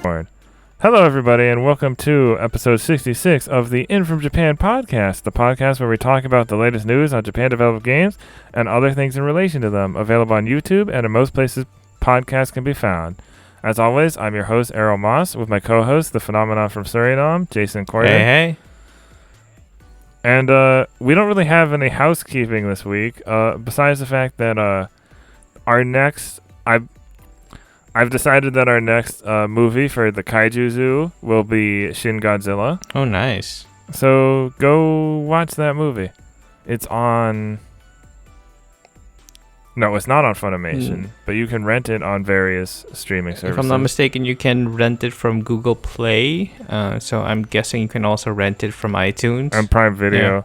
Hello, everybody, and welcome to episode 66 of the In From Japan podcast, the podcast where we talk about the latest news on Japan-developed games and other things in relation to them, available on YouTube and in most places podcasts can be found. As always, I'm your host, Errol Moss, with my co-host, the phenomenon from Suriname, Jason Corder. Hey. And we don't really have any housekeeping this week, besides the fact that our next... I've decided that our next movie for the Kaiju Zoo will be Shin Godzilla. Oh, nice. So go watch that movie. It's on... No, it's not on Funimation, but you can rent it on various streaming services. If I'm not mistaken, you can rent it from Google Play. So I'm guessing you can also rent it from iTunes. And Prime Video. Yeah.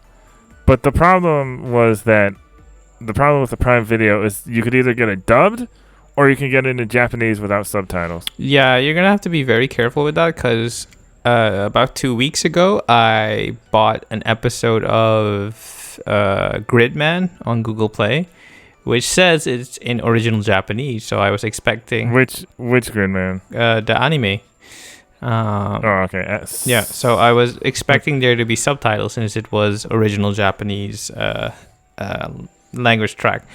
But the problem with the Prime Video is you could either get it dubbed or you can get it into Japanese without subtitles. Yeah, you're going to have to be very careful with that because about 2 weeks ago, I bought an episode of Gridman on Google Play, which says it's in original Japanese. So I was expecting... Which Gridman? The anime. Okay. Yeah, so I was expecting there to be subtitles since it was original Japanese language track.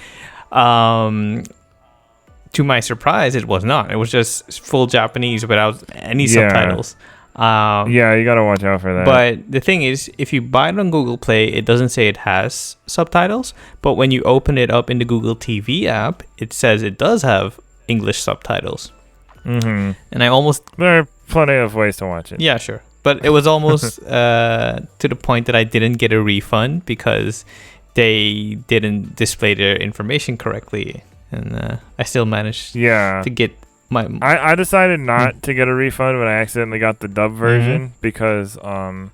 To my surprise, it was not. It was just full Japanese without any subtitles. Yeah, you gotta watch out for that. But the thing is, if you buy it on Google Play, it doesn't say it has subtitles. But when you open it up in the Google TV app, it says it does have English subtitles. Mm-hmm. And I almost... There are plenty of ways to watch it. Yeah, sure. But it was almost to the point that I didn't get a refund because they didn't display their information correctly. And I still managed to get my... I decided not to get a refund when I accidentally got the dub version because I'm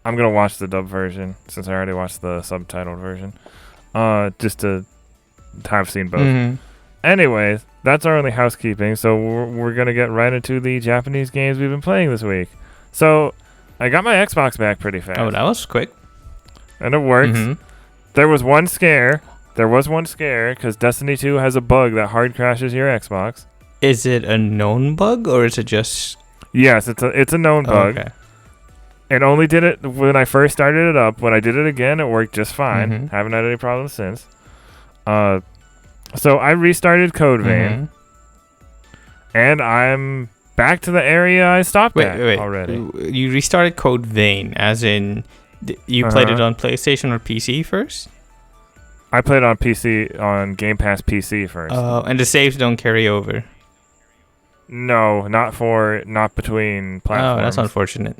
going to watch the dub version since I already watched the subtitled version just to have seen both. Mm-hmm. Anyways, that's our only housekeeping, so we're going to get right into the Japanese games we've been playing this week. So I got my Xbox back pretty fast. Oh, that was quick. And it works. Mm-hmm. There was one scare because Destiny 2 has a bug that hard crashes your Xbox. Is it a known bug or is it just... Yes, it's a known bug. Okay. It only did it when I first started it up. When I did it again, it worked just fine. Mm-hmm. Haven't had any problems since. So I restarted Code Vein. And I'm back to the area I stopped at already. You restarted Code Vein, as in you played it on PlayStation or PC first? I played on PC, on Game Pass PC first. And the saves don't carry over? No, not between platforms. Oh, that's unfortunate.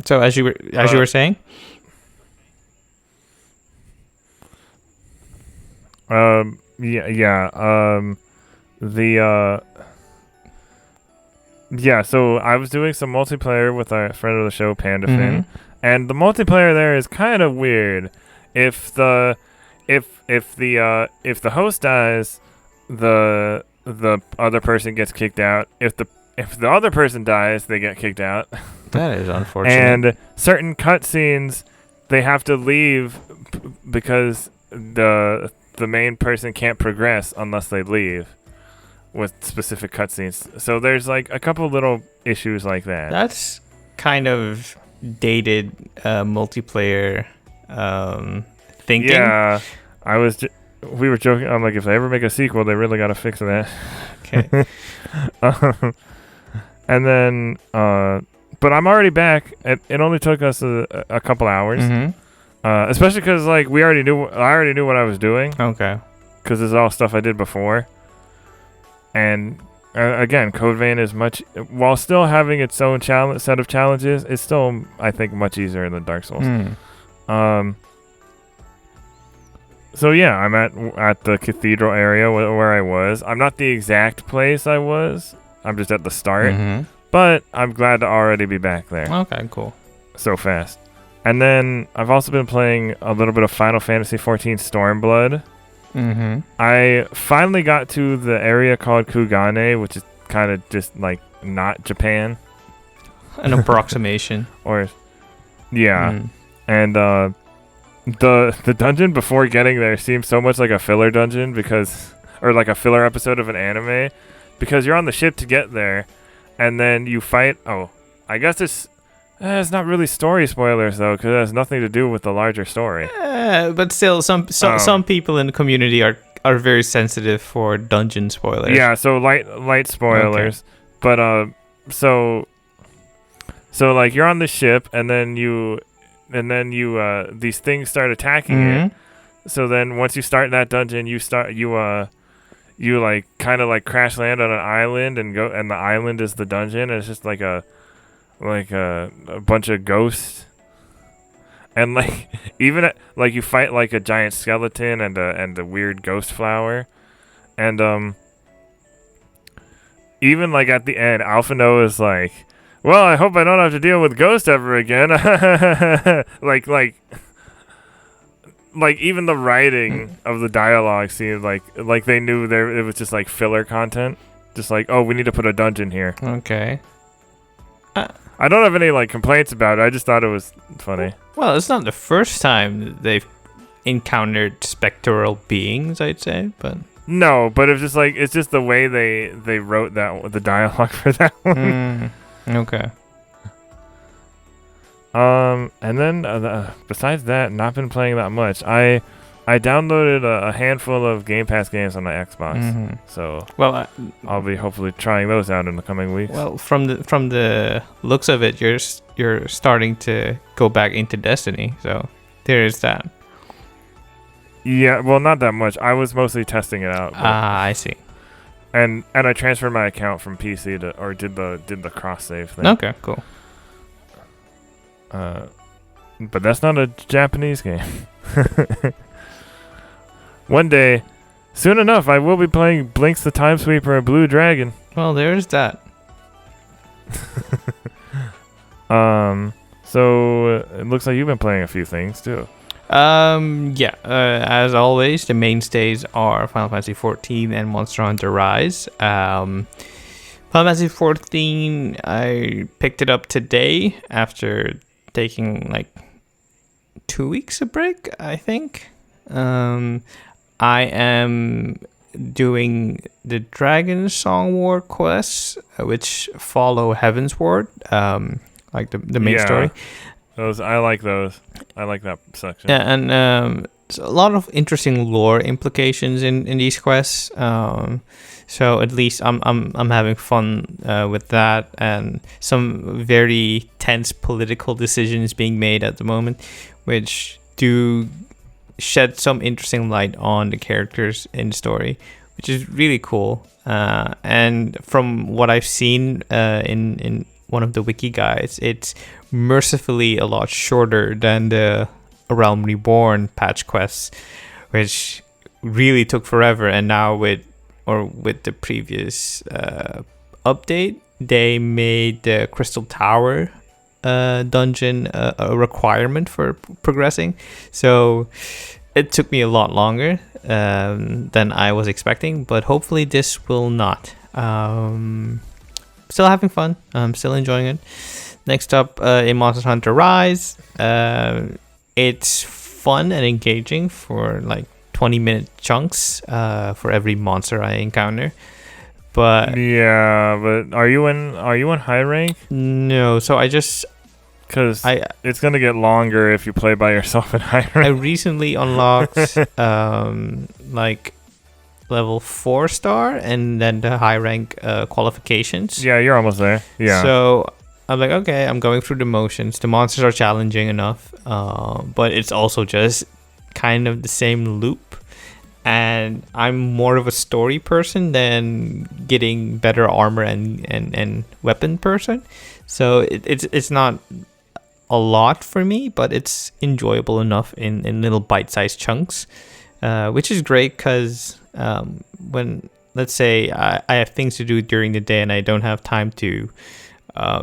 So as you were saying? So I was doing some multiplayer with a friend of the show, Panda Finn. And the multiplayer there is kind of weird. If the host dies, the other person gets kicked out. If the other person dies, they get kicked out. That is unfortunate. And certain cutscenes, they have to leave because the main person can't progress unless they leave with specific cutscenes. So there's like a couple little issues like that. That's kind of dated multiplayer thinking. Yeah, we were joking. I'm like, if they ever make a sequel, they really got to fix that. Okay. And then, but I'm already back. It only took us a couple hours, especially because like I already knew what I was doing. Okay. Because this is all stuff I did before, and. Again, Code Vein is while still having its own set of challenges, it's still, I think, much easier than Dark Souls. So yeah, I'm at the cathedral area where I was. I'm not the exact place I was. I'm just at the start. But I'm glad to already be back there. Okay, cool. So fast. And then I've also been playing a little bit of Final Fantasy XIV Stormblood. I finally got to the area called Kugane, which is kind of just like not Japan. An approximation. And the dungeon before getting there seemed so much like a filler dungeon because or like a filler episode of an anime, because you're on the ship to get there, and then you fight. Oh, I guess it's not really story spoilers though, because it has nothing to do with the larger story. But still, some people in the community are very sensitive for dungeon spoilers. Yeah, so light spoilers, okay. But so like you're on the ship, and then you these things start attacking it. So then once you start that dungeon, you like kind of like crash land on an island and the island is the dungeon. And it's just like a bunch of ghosts. And like even like you fight like a giant skeleton and a weird ghost flower. And even like at the end, Alpha Noah is like, well, I hope I don't have to deal with ghosts ever again. like even the writing of the dialogue seemed like they knew it was just like filler content. Just like, oh, we need to put a dungeon here. Okay. I don't have any like complaints about it. I just thought it was funny. Well, it's not the first time they've encountered spectral beings, I'd say, but no, but it's just the way they wrote the dialogue for that one. Okay. And then besides that, not been playing that much. I downloaded a handful of Game Pass games on my Xbox, so I'll be hopefully trying those out in the coming weeks. Well, from the looks of it, you're starting to go back into Destiny, so there is that. Yeah, well, not that much. I was mostly testing it out. I see. And I transferred my account from PC did the cross save thing. Okay, cool. But that's not a Japanese game. One day, soon enough, I will be playing Blinks the Time Sweeper and Blue Dragon. Well, there's that. So it looks like you've been playing a few things too. As always, the mainstays are Final Fantasy XIV and Monster Hunter Rise. Final Fantasy XIV, I picked it up today after taking like 2 weeks of break, I think. I am doing the Dragon Song War quests, which follow Heaven's Ward, like the main story. Those I like those. I like that section. Yeah, and so a lot of interesting lore implications in these quests. So at least I'm having fun with that, and some very tense political decisions being made at the moment, which do shed some interesting light on the characters in the story, which is really cool. And from what I've seen in one of the wiki guides, it's mercifully a lot shorter than the Realm Reborn patch quests, which really took forever. And now with the previous update, they made the Crystal Tower dungeon a requirement for progressing, so it took me a lot longer than I was expecting, but hopefully this will not. Still having fun. I'm still enjoying it. Next up, in Monster Hunter Rise, it's fun and engaging for like 20-minute chunks for every monster I encounter. But are you in high rank? No, so because it's gonna get longer if you play by yourself in high rank. I recently unlocked like level 4-star and then the high rank qualifications. Yeah, you're almost there. Yeah. So I'm like, okay, I'm going through the motions. The monsters are challenging enough, but it's also just kind of the same loop. And I'm more of a story person than getting better armor and weapon person. So it's not a lot for me, but it's enjoyable enough in little bite-sized chunks, which is great because when, let's say, I have things to do during the day and I don't have time to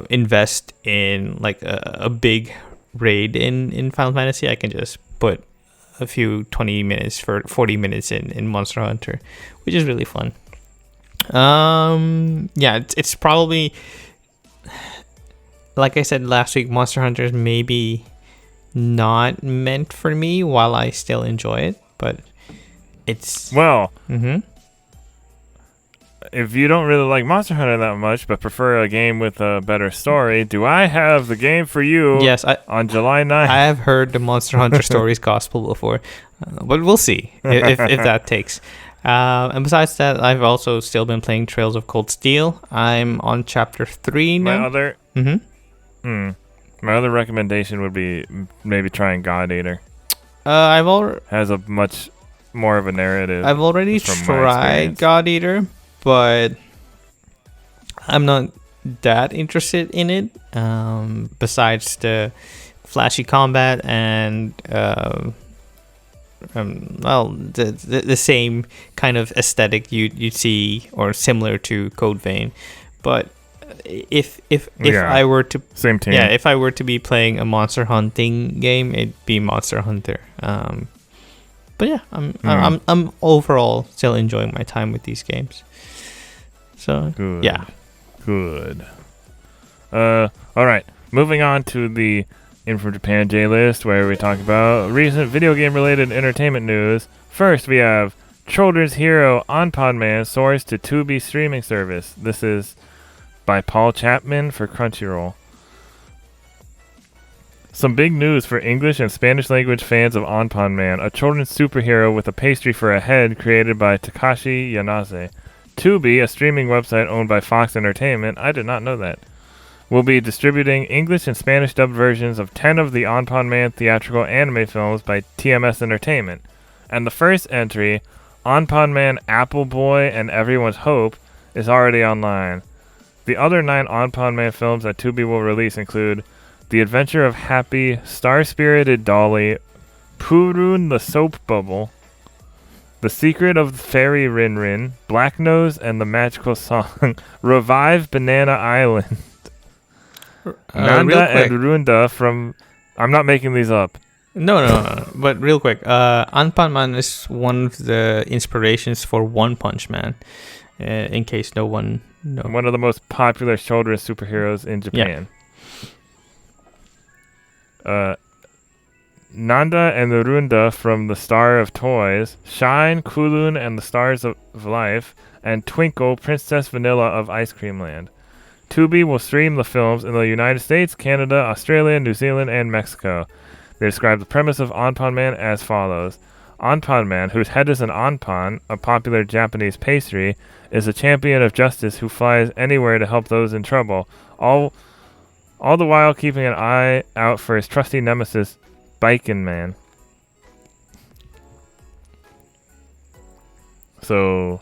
invest in like a big raid in Final Fantasy, I can just put a few 20 minutes for 40 minutes in Monster Hunter, which is really fun. It's probably, like I said last week, Monster Hunter is maybe not meant for me while I still enjoy it, but it's if you don't really like Monster Hunter that much, but prefer a game with a better story, do I have the game for you? Yes, on July 9th. I have heard the Monster Hunter stories gospel before, but we'll see if that takes. And besides that, I've also still been playing Trails of Cold Steel. I'm on chapter 3 now. My other recommendation would be maybe trying God Eater. Has a much more of a narrative. I've already tried God Eater, but I'm not that interested in it. Besides the flashy combat and the same kind of aesthetic you'd see or similar to Code Vein, but if I were to same team, if I were to be playing a monster hunting game, it'd be Monster Hunter. But yeah, I'm overall still enjoying my time with these games. So good. Yeah, good. All right, moving on to the In From Japan J list, where we talk about recent video game related entertainment news. First, we have Children's Hero Onpon Man soars to Tubi streaming service. This is by Paul Chapman for Crunchyroll. Some big news for English and Spanish language fans of Onpon Man, a children's superhero with a pastry for a head created by Takashi Yanase. Tubi, a streaming website owned by Fox Entertainment, I did not know that, will be distributing English and Spanish dubbed versions of 10 of the Onpon Man theatrical anime films by TMS Entertainment. And the first entry, Onpon Man Apple Boy and Everyone's Hope, is already online. The other 9 Onpon Man films that Tubi will release include The Adventure of Happy, Star-Spirited Dolly, Purun the Soap Bubble, The Secret of Fairy Rin Rin, Black Nose and the Magical Song, Revive Banana Island, Nanda and Runda from... I'm not making these up. No. But real quick, Anpan Man is one of the inspirations for One Punch Man. In case no one knows. One of the most popular children's superheroes in Japan. Yeah. Nanda and the Runda from The Star of Toys, Shine, Kulun and the Stars of Life, and Twinkle, Princess Vanilla of Ice Cream Land. Tubi will stream the films in the United States, Canada, Australia, New Zealand, and Mexico. They describe the premise of Onpon Man as follows. Onpon Man, whose head is an onpon, a popular Japanese pastry, is a champion of justice who flies anywhere to help those in trouble, all the while keeping an eye out for his trusty nemesis, Biken Man. So,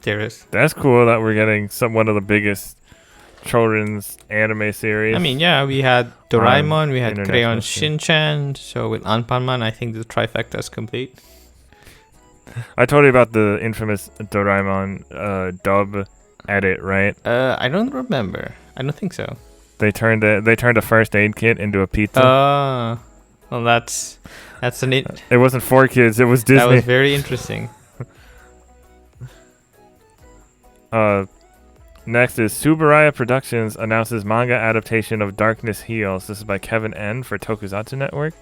that's cool that we're getting one of the biggest children's anime series. I mean, yeah, we had Doraemon, we had Crayon Shin-chan, so with Anpanman, I think the trifecta is complete. I told you about the infamous Doraemon dub edit, right? I don't remember. I don't think so. They turned a first aid kit into a pizza. Well, that's an it. It wasn't for kids. It was Disney. That was very interesting. Next is Subaraya Productions announces manga adaptation of Darkness Heals. This is by Kevin N. for Tokusatsu Network.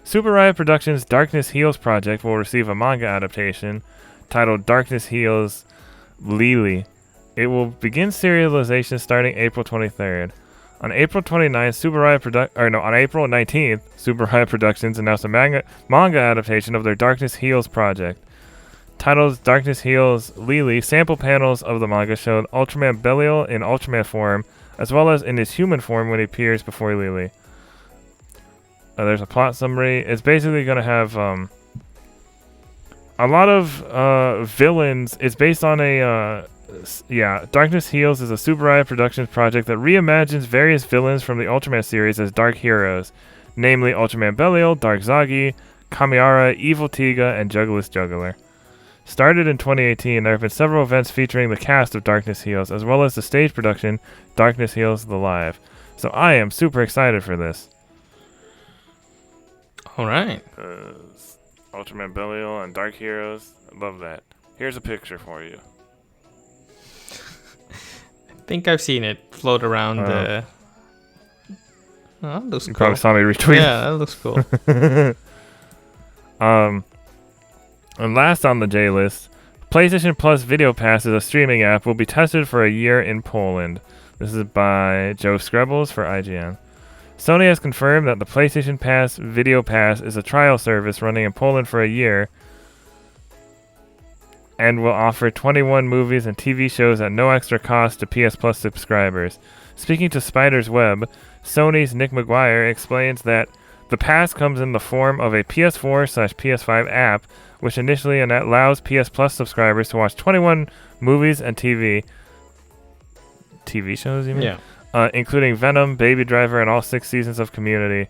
Subaraya Productions' Darkness Heals project will receive a manga adaptation titled Darkness Heals Lily. It will begin serialization starting April 23rd. On April 19th, Subaraya Productions announced a manga adaptation of their Darkness Heals project. Titled Darkness Heals Lily, sample panels of the manga showed Ultraman Belial in Ultraman form, as well as in his human form when he appears before Lily. There's a plot summary. It's basically going to have a lot of villains. It's based on Darkness Heals is a Subaraya Productions project that reimagines various villains from the Ultraman series as dark heroes, namely Ultraman Belial, Dark Zagi, Kamiara, Evil Tiga, and Juggless Juggler. Started in 2018, there have been several events featuring the cast of Darkness Heals, as well as the stage production, Darkness Heals The Live. So I am super excited for this. Alright. Ultraman Belial and Dark Heroes, I love that. Here's a picture for you. I think I've seen it float around the... Oh, that looks cool. You probably saw me retweet. Yeah, that looks cool. And last on the J list, PlayStation Plus Video Pass is a streaming app. Will be tested for a year in Poland. This is by Joe Screbbles for IGN. Sony has confirmed that the PlayStation Pass Video Pass is a trial service running in Poland for a year and will offer 21 movies and TV shows at no extra cost to PS Plus subscribers. Speaking to Spider's Web, Sony's Nick McGuire explains that the pass comes in the form of a PS4/PS5 app, which initially allows PS Plus subscribers to watch 21 movies and TV shows, you mean? Yeah. Including Venom, Baby Driver, and all 6 seasons of Community.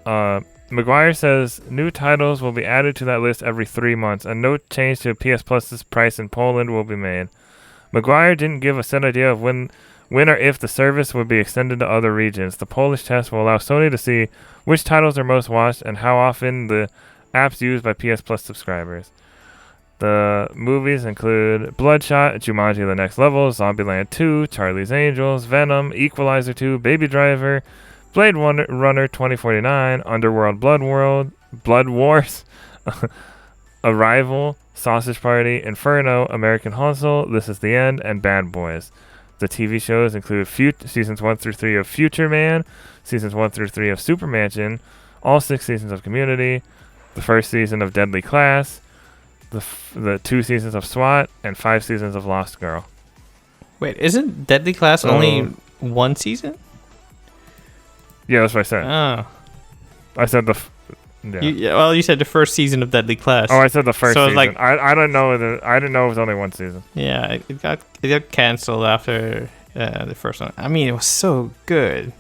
McGuire says new titles will be added to that list every 3 months, and no change to PS Plus's price in Poland will be made. McGuire didn't give a set idea of when or if the service would be extended to other regions. The Polish test will allow Sony to see which titles are most watched and how often the app's used by PS Plus subscribers. The movies include Bloodshot, Jumanji The Next Level, Zombieland 2, Charlie's Angels, Venom, Equalizer 2, Baby Driver, Blade Runner 2049, Underworld Blood Wars, Arrival, Sausage Party, Inferno, American Hustle, This Is the End, and Bad Boys. The TV shows include seasons 1 through 3 of Future Man, seasons 1 through 3 of Supermansion, all 6 seasons of Community, the first season of Deadly Class, the 2 seasons of SWAT, and 5 seasons of Lost Girl. Wait, isn't Deadly Class only 1 season? Yeah, that's what I said. Oh. I said You said the first season of Deadly Class. Oh, I said the first season. Like, I don't know. I didn't know it was only 1 season. Yeah, it got canceled after the first one. I mean, it was so good.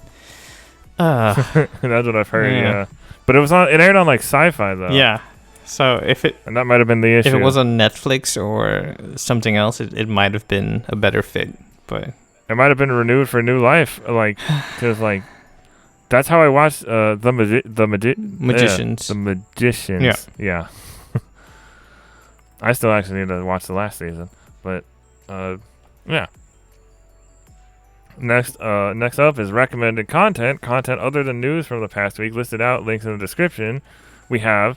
That's what I've heard. Yeah. But it aired on like Sci-Fi though. Yeah. So and that might have been the issue. If it was on Netflix or something else, it might have been a better fit. But it might have been renewed for new life, like because like that's how I watched the Magicians. The Magicians. Yeah. I still actually need to watch the last season, but yeah. Next up is recommended content other than news from the past week listed out. Links in the description. We have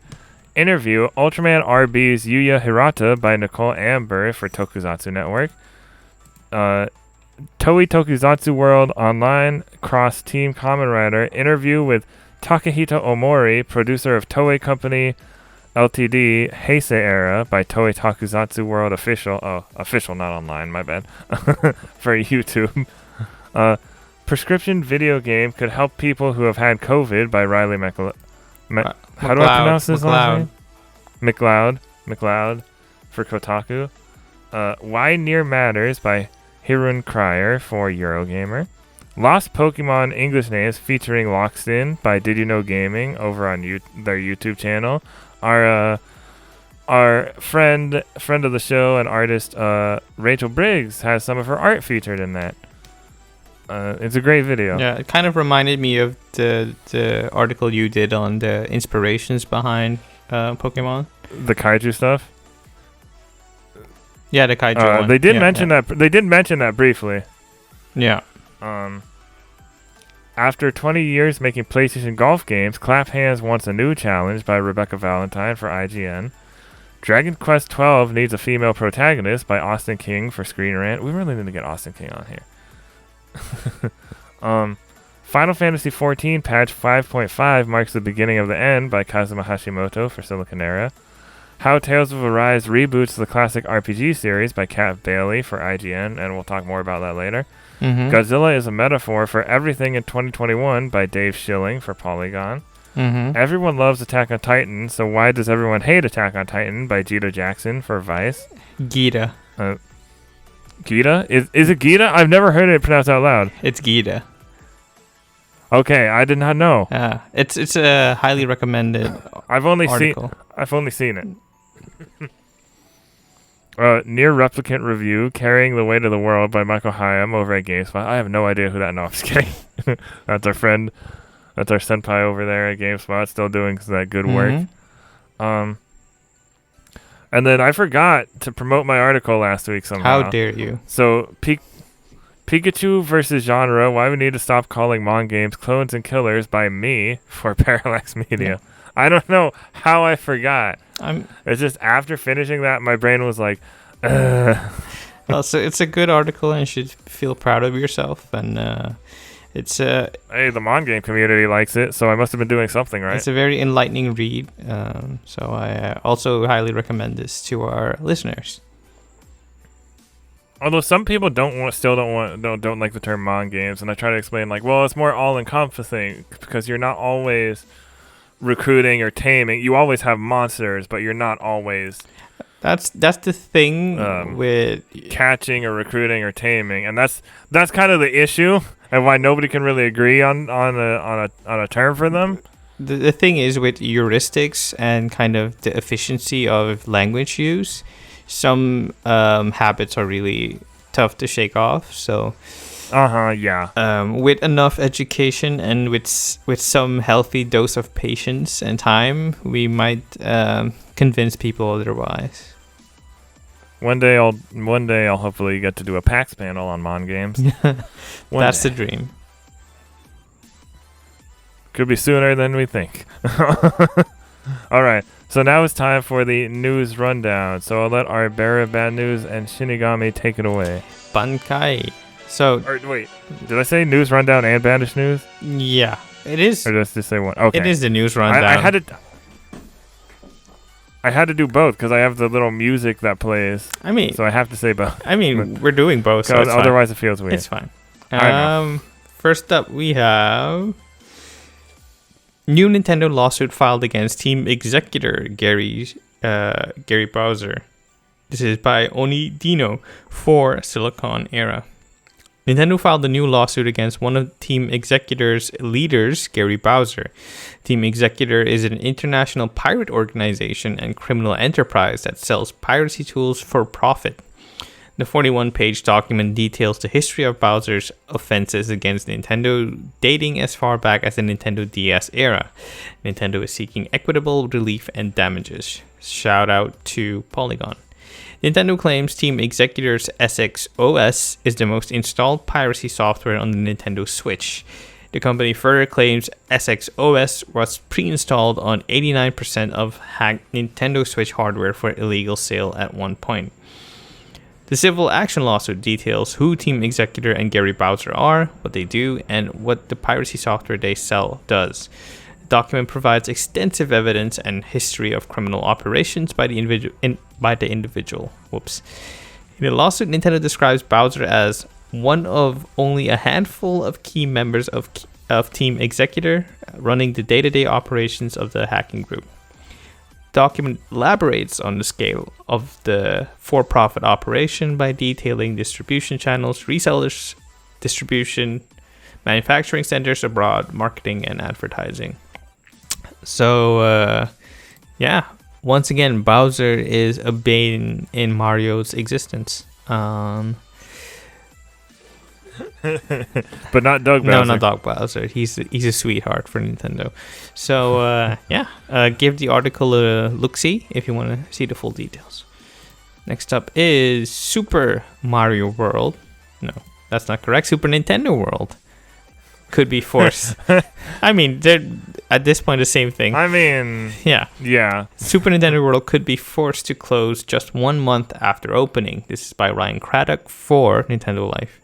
interview Ultraman RB's Yuya Hirata by Nicole Amber for Tokusatsu Network. Toei Tokusatsu World Online cross-team Kamen Rider interview with Takahito Omori, producer of Toei Company Ltd. Heisei Era by Toei Tokusatsu World Official. Oh, official, not online. My bad. For YouTube. Prescription video game could help people who have had COVID by Riley MacLeod. How do I pronounce this last name? MacLeod for Kotaku. Why Nier Matters by Hirun Crier for Eurogamer. Lost Pokemon English names featuring Lockstin by Did You Know Gaming over on their YouTube channel. Our friend of the show and artist Rachel Briggs has some of her art featured in that. It's a great video. Yeah, it kind of reminded me of the article you did on the inspirations behind Pokemon. The kaiju stuff? Yeah, the kaiju one. They did mention that. They did mention that briefly. Yeah. After 20 years making PlayStation golf games, Clap Hands wants a new challenge by Rebekah Valentine for IGN. Dragon Quest XII needs a female protagonist by Austin King for Screenrant. We really need to get Austin King on here. Final Fantasy XIV patch 5.5 marks the beginning of the end by Kazuma Hashimoto for Siliconera. How Tales of Arise reboots the classic RPG series by Kat Bailey for IGN, and we'll talk more about that later. Godzilla is a metaphor for everything in 2021 by Dave Schilling for Polygon. Everyone loves Attack on Titan, so why does everyone hate Attack on Titan by Gita Jackson for Vice. Gita. Gita? Is it Gita? I've never heard it pronounced out loud. It's Gita. Okay, I did not know. It's a highly recommended article. I've only seen it. Nier Replicant Review, Carrying the Weight of the World by Michael Hyam over at GameSpot. I have no idea who that. No, I'm just kidding. That's our friend. That's our senpai over there at GameSpot, still doing that good work. And then I forgot to promote my article last week somehow. How dare you? So, Pikachu versus Genre, Why We Need to Stop Calling Mon Games Clones and Killers by me for Parallax Media. I don't know how I forgot. It's just after finishing that, my brain was like, Also, it's a good article, and you should feel proud of yourself. And it's Hey, the Mon game community likes it, so I must have been doing something right. It's a very enlightening read. So I also highly recommend this to our listeners. Although some people don't like the term Mon games, and I try to explain it's more all-encompassing because you're not always recruiting or taming. You always have monsters, but you're not always. That's the thing with catching or recruiting or taming, and that's kind of the issue, and why nobody can really agree on a term for them. The thing is with heuristics and kind of the efficiency of language use. Some habits are really tough to shake off. So, yeah. With enough education and with some healthy dose of patience and time, we might convince people otherwise. One day I'll hopefully get to do a PAX panel on Mon games. That's the dream. Could be sooner than we think. All right. So now it's time for the news rundown. So I'll let our bearer of bad news and Shinigami take it away. Bankai. So. Wait, did I say news rundown and bandish news? Yeah, it is. Or did I just say one? Okay. It is the news rundown. I had to do both because I have the little music that plays. So I have to say both. We're doing both. So otherwise, it feels weird. It's fine. First up, we have. New Nintendo lawsuit filed against team executor Gary Bowser. This is by Onidino for Silicon Era. Nintendo filed a new lawsuit against one of Team Executor's leaders, Gary Bowser. Team Executor is an international pirate organization and criminal enterprise that sells piracy tools for profit. The 41-page document details the history of Bowser's offenses against Nintendo dating as far back as the Nintendo DS era. Nintendo is seeking equitable relief and damages. Shout out to Polygon. Nintendo claims Team Executor's SX OS is the most installed piracy software on the Nintendo Switch. The company further claims SX OS was pre-installed on 89% of hacked Nintendo Switch hardware for illegal sale at one point. The civil action lawsuit details who Team Executor and Gary Bowser are, what they do, and what the piracy software they sell does. The document provides extensive evidence and history of criminal operations by the individual. In the lawsuit, Nintendo describes Bowser as one of only a handful of key members of Team Executor running the day-to-day operations of the hacking group. Document elaborates on the scale of the for-profit operation by detailing distribution channels, resellers, distribution, manufacturing centers abroad, marketing, and advertising. So, once again, Bowser is a bane in Mario's existence. But not Doug Bowser. No, not Doug Bowser. He's a sweetheart for Nintendo. So, give the article a look-see if you want to see the full details. Next up is Super Mario World. No, that's not correct. Super Nintendo World could be forced. I mean, they're at this point the same thing. I mean, yeah. Super Nintendo World could be forced to close just 1 month after opening. This is by Ryan Craddock for Nintendo Life.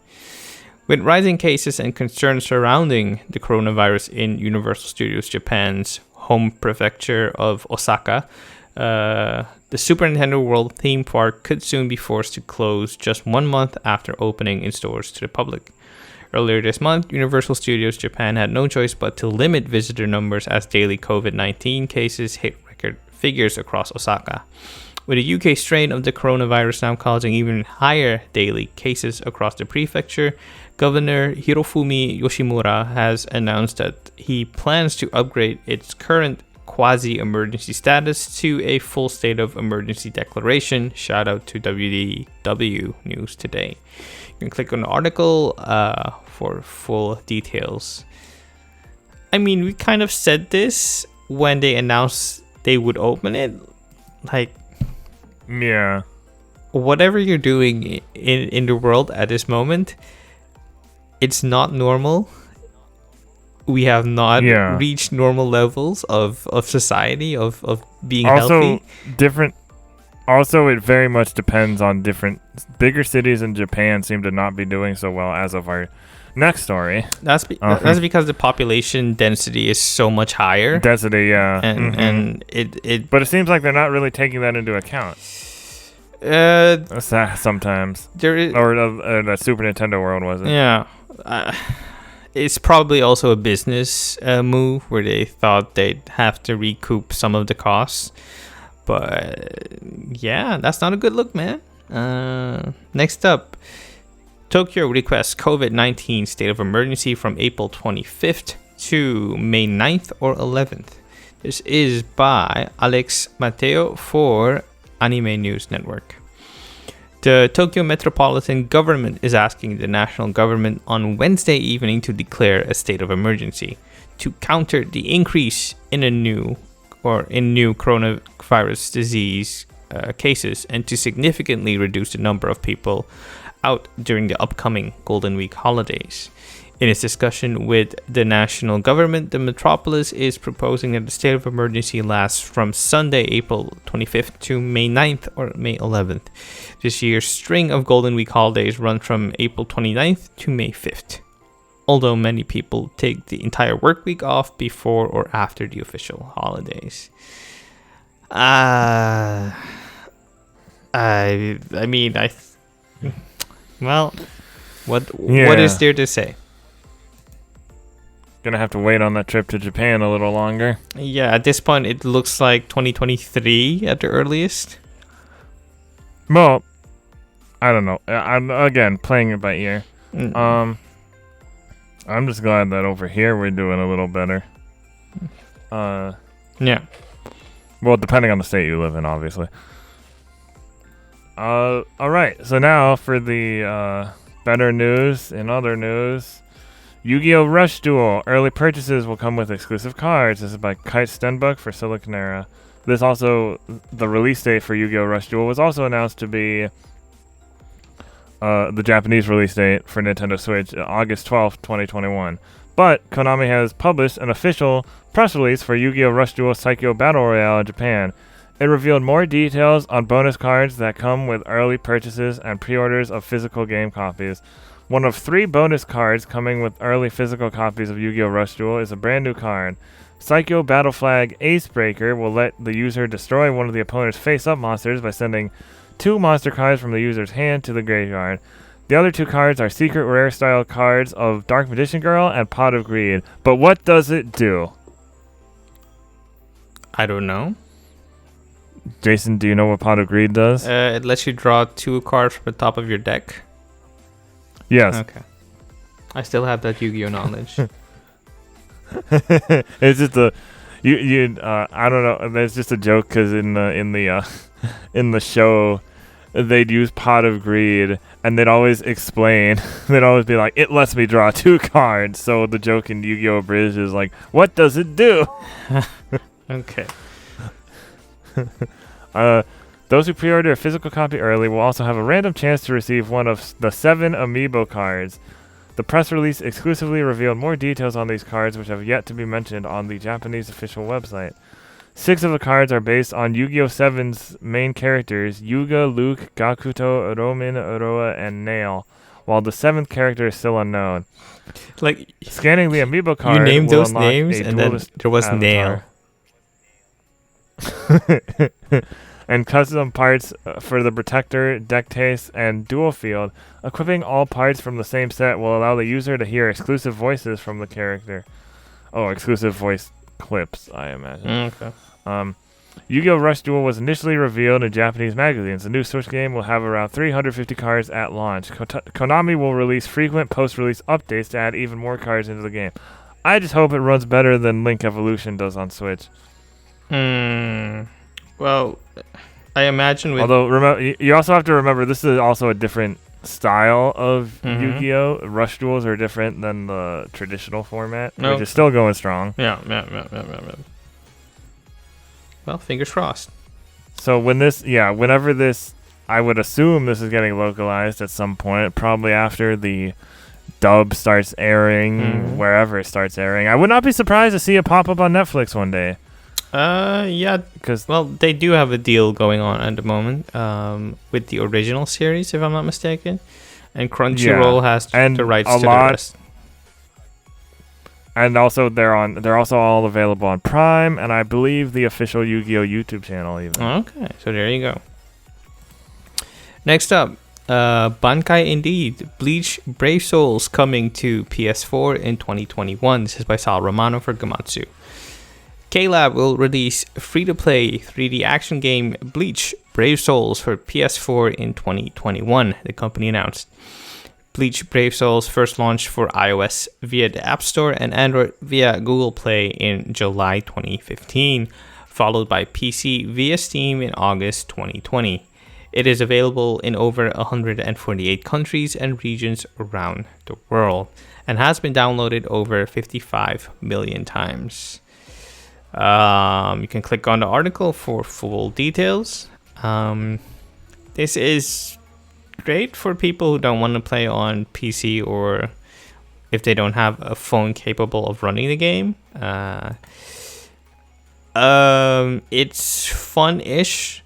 With rising cases and concerns surrounding the coronavirus in Universal Studios Japan's home prefecture of Osaka, the Super Nintendo World theme park could soon be forced to close just 1 month after opening in stores to the public. Earlier this month, Universal Studios Japan had no choice but to limit visitor numbers as daily COVID-19 cases hit record figures across Osaka. With a UK strain of the coronavirus now causing even higher daily cases across the prefecture, Governor Hirofumi Yoshimura has announced that he plans to upgrade its current quasi-emergency status to a full state of emergency declaration. Shout out to WDW News Today. You can click on the article for full details. I mean, we kind of said this when they announced they would open it. Yeah. Whatever you're doing in the world at this moment, it's not normal. We have not reached normal levels of society, of being also, healthy. Also, it very much depends on different bigger cities in Japan seem to not be doing so well as of our next story. That's because the population density is so much higher. Density, yeah. And it But it seems like they're not really taking that into account. Sometimes. There is, or the Super Nintendo world, was it? Yeah. It's probably also a business move where they thought they'd have to recoup some of the costs. But yeah, that's not a good look, man. Next up, Tokyo requests COVID-19 state of emergency from April 25th to May 9th or 11th. This is by Alex Mateo for Anime News Network. The Tokyo Metropolitan Government is asking the national government on Wednesday evening to declare a state of emergency to counter the increase in new coronavirus disease cases and to significantly reduce the number of people out during the upcoming Golden Week holidays. In its discussion with the national government, the metropolis is proposing that the state of emergency lasts from Sunday, April 25th to May 9th or May 11th. This year's string of Golden Week holidays run from April 29th to May 5th, although many people take the entire work week off before or after the official holidays. What is there to say? Gonna have to wait on that trip to Japan a little longer. Yeah, at this point, it looks like 2023 at the earliest. Well, I don't know. I'm again playing it by ear. I'm just glad that over here we're doing a little better. Yeah. Well, depending on the state you live in, obviously. All right. So now for the better news. In other news, Yu-Gi-Oh! Rush Duel. Early purchases will come with exclusive cards. This is by Kite Stenbuck for Siliconera. This also, the release date for Yu-Gi-Oh! Rush Duel was also announced to be the Japanese release date for Nintendo Switch, August 12th, 2021. But Konami has published an official press release for Yu-Gi-Oh! Rush Duel Psycho Battle Royale in Japan. It revealed more details on bonus cards that come with early purchases and pre-orders of physical game copies. One of 3 bonus cards coming with early physical copies of Yu-Gi-Oh! Rush Duel is a brand new card. Psycho Battle Flag Ace Breaker will let the user destroy one of the opponent's face-up monsters by sending 2 monster cards from the user's hand to the graveyard. The other 2 cards are secret rare style cards of Dark Magician Girl and Pot of Greed. But what does it do? I don't know. Jason, do you know what Pot of Greed does? It lets you draw 2 cards from the top of your deck. Yes. Okay. I still have that Yu-Gi-Oh! Knowledge. It's just I don't know. There's just a joke because in the show, they'd use Pot of Greed and they'd always explain. They'd always be like, "It lets me draw 2 cards." So the joke in Yu-Gi-Oh! Bridge is like, "What does it do?" Okay. Those who pre-order a physical copy early will also have a random chance to receive one of the 7 amiibo cards. The press release exclusively revealed more details on these cards, which have yet to be mentioned on the Japanese official website. 6 of the cards are based on Yu-Gi-Oh! 7's main characters, Yuga, Luke, Gakuto, Romin, Oroa, and Nail, while the 7th character is still unknown. Like, scanning the amiibo card, you named will those unlock names, and then there was Nail. And custom parts for the Protector, Deck Taste, and Dual Field. Equipping all parts from the same set will allow the user to hear exclusive voices from the character. Oh, exclusive voice clips, I imagine. Okay. Yu-Gi-Oh! Rush Duel was initially revealed in Japanese magazines. The new Switch game will have around 350 cards at launch. Konami will release frequent post-release updates to add even more cards into the game. I just hope it runs better than Link Evolution does on Switch. Well, I imagine with... Although, you also have to remember, this is also a different style of Yu-Gi-Oh! Rush Duels are different than the traditional format, which is still going strong. Yeah. Well, fingers crossed. So whenever this... I would assume this is getting localized at some point, probably after the dub starts airing, wherever it starts airing. I would not be surprised to see it pop up on Netflix one day. Yeah. Because Well, they do have a deal going on at the moment with the original series, if I'm not mistaken. And Crunchyroll has the rights to the rest. And also they're also all available on Prime, and I believe the official Yu-Gi-Oh! YouTube channel even. Okay, so there you go. Next up, Bankai Indeed, Bleach Brave Souls coming to PS4 in 2021. This is by Sal Romano for Gamatsu. K-Lab will release free-to-play 3D action game Bleach Brave Souls for PS4 in 2021, the company announced. Bleach Brave Souls first launched for iOS via the App Store and Android via Google Play in July 2015, followed by PC via Steam in August 2020. It is available in over 148 countries and regions around the world and has been downloaded over 55 million times. You can click on the article for full details. This is great for people who don't want to play on PC or if they don't have a phone capable of running the game. It's fun-ish,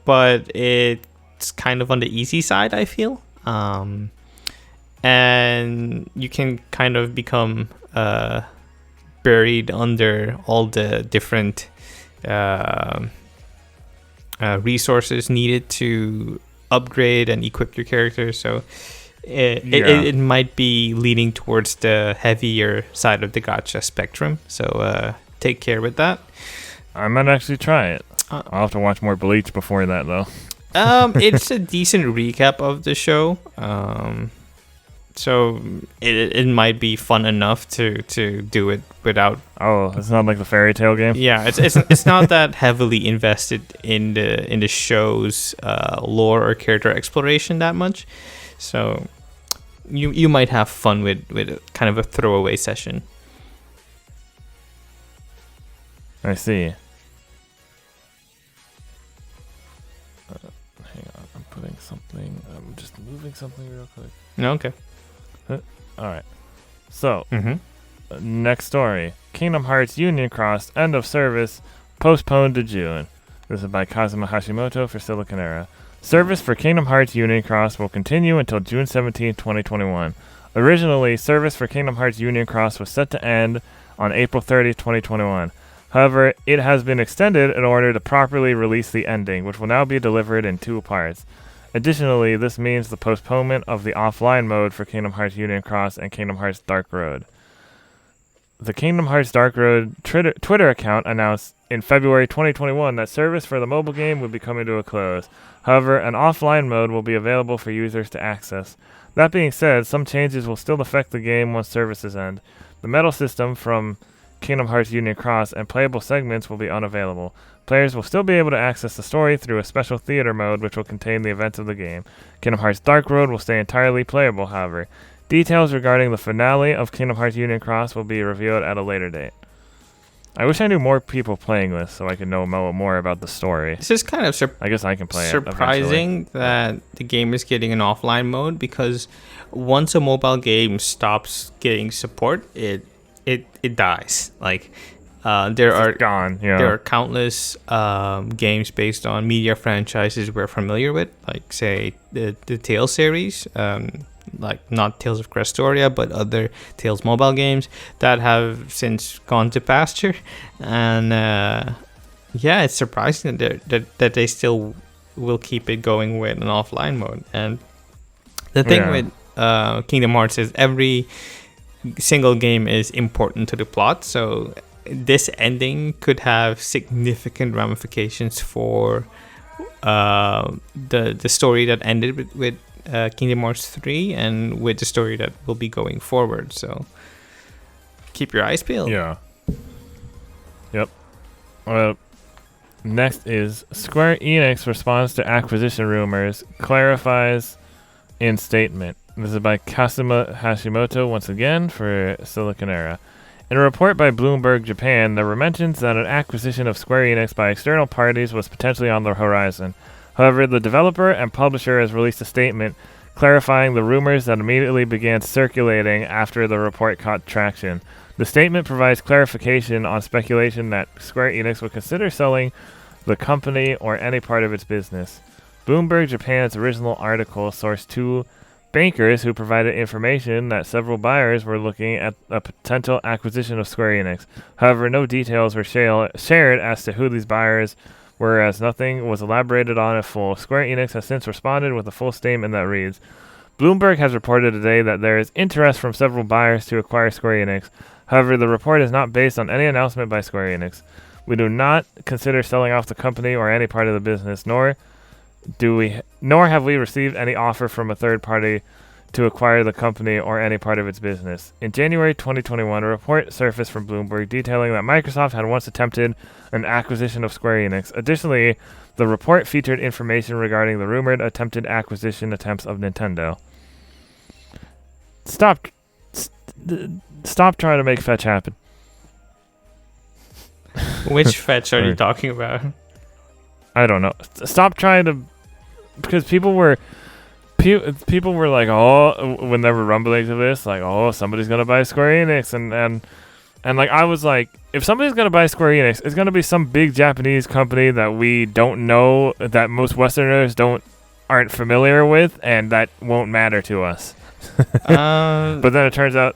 but it's kind of on the easy side, I feel. And you can kind of become buried under all the different resources needed to upgrade and equip your character, so it might be leaning towards the heavier side of the gacha spectrum, so take care with that. I might actually try it. I'll have to watch more Bleach before that, though. It's a decent recap of the show, so it might be fun enough to do it without. Oh, it's not like the fairy tale game. Yeah, it's not that heavily invested in the show's lore or character exploration that much, so you might have fun with kind of a throwaway session. I see. Hang on, I'm putting something. I'm just moving something real quick. Okay. All right. So, next story. Kingdom Hearts Union Cross end of service postponed to June. This is by Kazuma Hashimoto for Silicon Era. Service for Kingdom Hearts Union Cross will continue until June 17, 2021. Originally, service for Kingdom Hearts Union Cross was set to end on April 30, 2021. However, it has been extended in order to properly release the ending, which will now be delivered in 2 parts. Additionally, this means the postponement of the offline mode for Kingdom Hearts Union Cross and Kingdom Hearts Dark Road. The Kingdom Hearts Dark Road Twitter account announced in February 2021 that service for the mobile game would be coming to a close. However, an offline mode will be available for users to access. That being said, some changes will still affect the game once services end. The medal system from Kingdom Hearts Union Cross and playable segments will be unavailable. Players will still be able to access the story through a special theater mode which will contain the events of the game. Kingdom Hearts Dark Road will stay entirely playable, however. Details regarding the finale of Kingdom Hearts Union Cross will be revealed at a later date. I wish I knew more people playing this so I could know more about the story. This is kind of I guess I can play surprising it that the game is getting an offline mode, because once a mobile game stops getting support, it dies. Like there are countless games based on media franchises we're familiar with, like say the Tales series, like not Tales of Crestoria, but other Tales mobile games that have since gone to pasture. And it's surprising that they still will keep it going with an offline mode. And the thing with Kingdom Hearts is every single game is important to the plot, so this ending could have significant ramifications for the story that ended with Kingdom Hearts 3 and with the story that will be going forward. So keep your eyes peeled. Yeah. Yep. Next is Square Enix responds to acquisition rumors, clarifies in statement. This is by Kazuma Hashimoto once again for Silicon Era. In a report by Bloomberg Japan, there were mentions that an acquisition of Square Enix by external parties was potentially on the horizon. However, the developer and publisher has released a statement clarifying the rumors that immediately began circulating after the report caught traction. The statement provides clarification on speculation that Square Enix would consider selling the company or any part of its business. Bloomberg Japan's original article sourced two bankers who provided information that several buyers were looking at a potential acquisition of Square Enix. However, no details were shared as to who these buyers were, as nothing was elaborated on in full. Square Enix has since responded with a full statement that reads, Bloomberg has reported today that there is interest from several buyers to acquire Square Enix. However, the report is not based on any announcement by Square Enix. We do not consider selling off the company or any part of the business, nor have we received any offer from a third party to acquire the company or any part of its business. In January 2021, a report surfaced from Bloomberg detailing that Microsoft had once attempted an acquisition of Square Enix. Additionally, the report featured information regarding the rumored attempted acquisition attempts of Nintendo. Stop trying to make fetch happen. Which fetch are you talking about? I don't know. Stop trying to, because people were like, oh, when there were rumblings of this, like, oh, somebody's gonna buy Square Enix, and like I was like, if somebody's gonna buy Square Enix, it's gonna be some big Japanese company that we don't know, that most Westerners aren't familiar with, and that won't matter to us. But then it turns out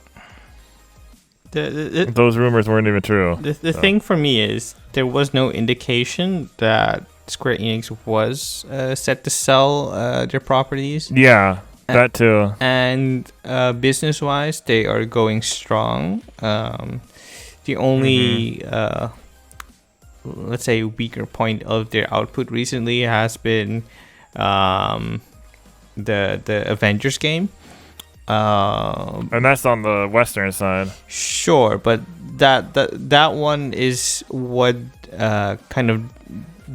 those rumors weren't even true. The thing for me is there was no indication that Square Enix was set to sell their properties. Yeah, that too. And business-wise, they are going strong. The only, let's say, weaker point of their output recently has been the Avengers game. And that's on the Western side. Sure, but that one is what kind of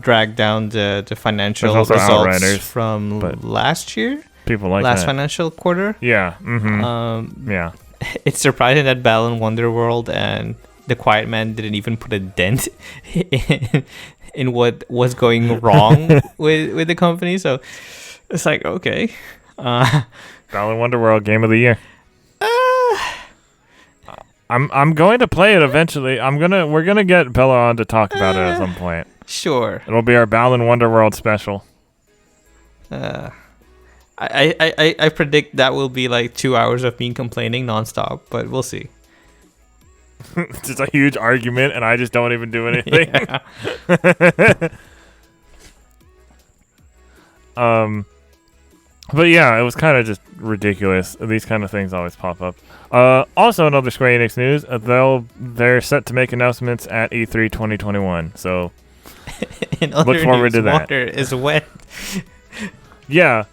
dragged down the financial results Outriders, from last year. People like last that. financial quarter. Yeah. Mm-hmm. Yeah. It's surprising that Balan Wonderworld and The Quiet Man didn't even put a dent in what was going wrong with the company. So it's like, okay. Balan Wonderworld Game of the Year. I'm going to play it eventually. We're gonna get Bella on to talk about it at some point. Sure. It'll be our Balan Wonderworld special. I predict that will be like 2 hours of me complaining nonstop, but we'll see. It's just a huge argument, and I just don't even do anything. But yeah, it was kind of just ridiculous. These kind of things always pop up. Also, in other Square Enix news, they're set to make announcements at E3 2021. So look forward to that. Water is wet. Yeah.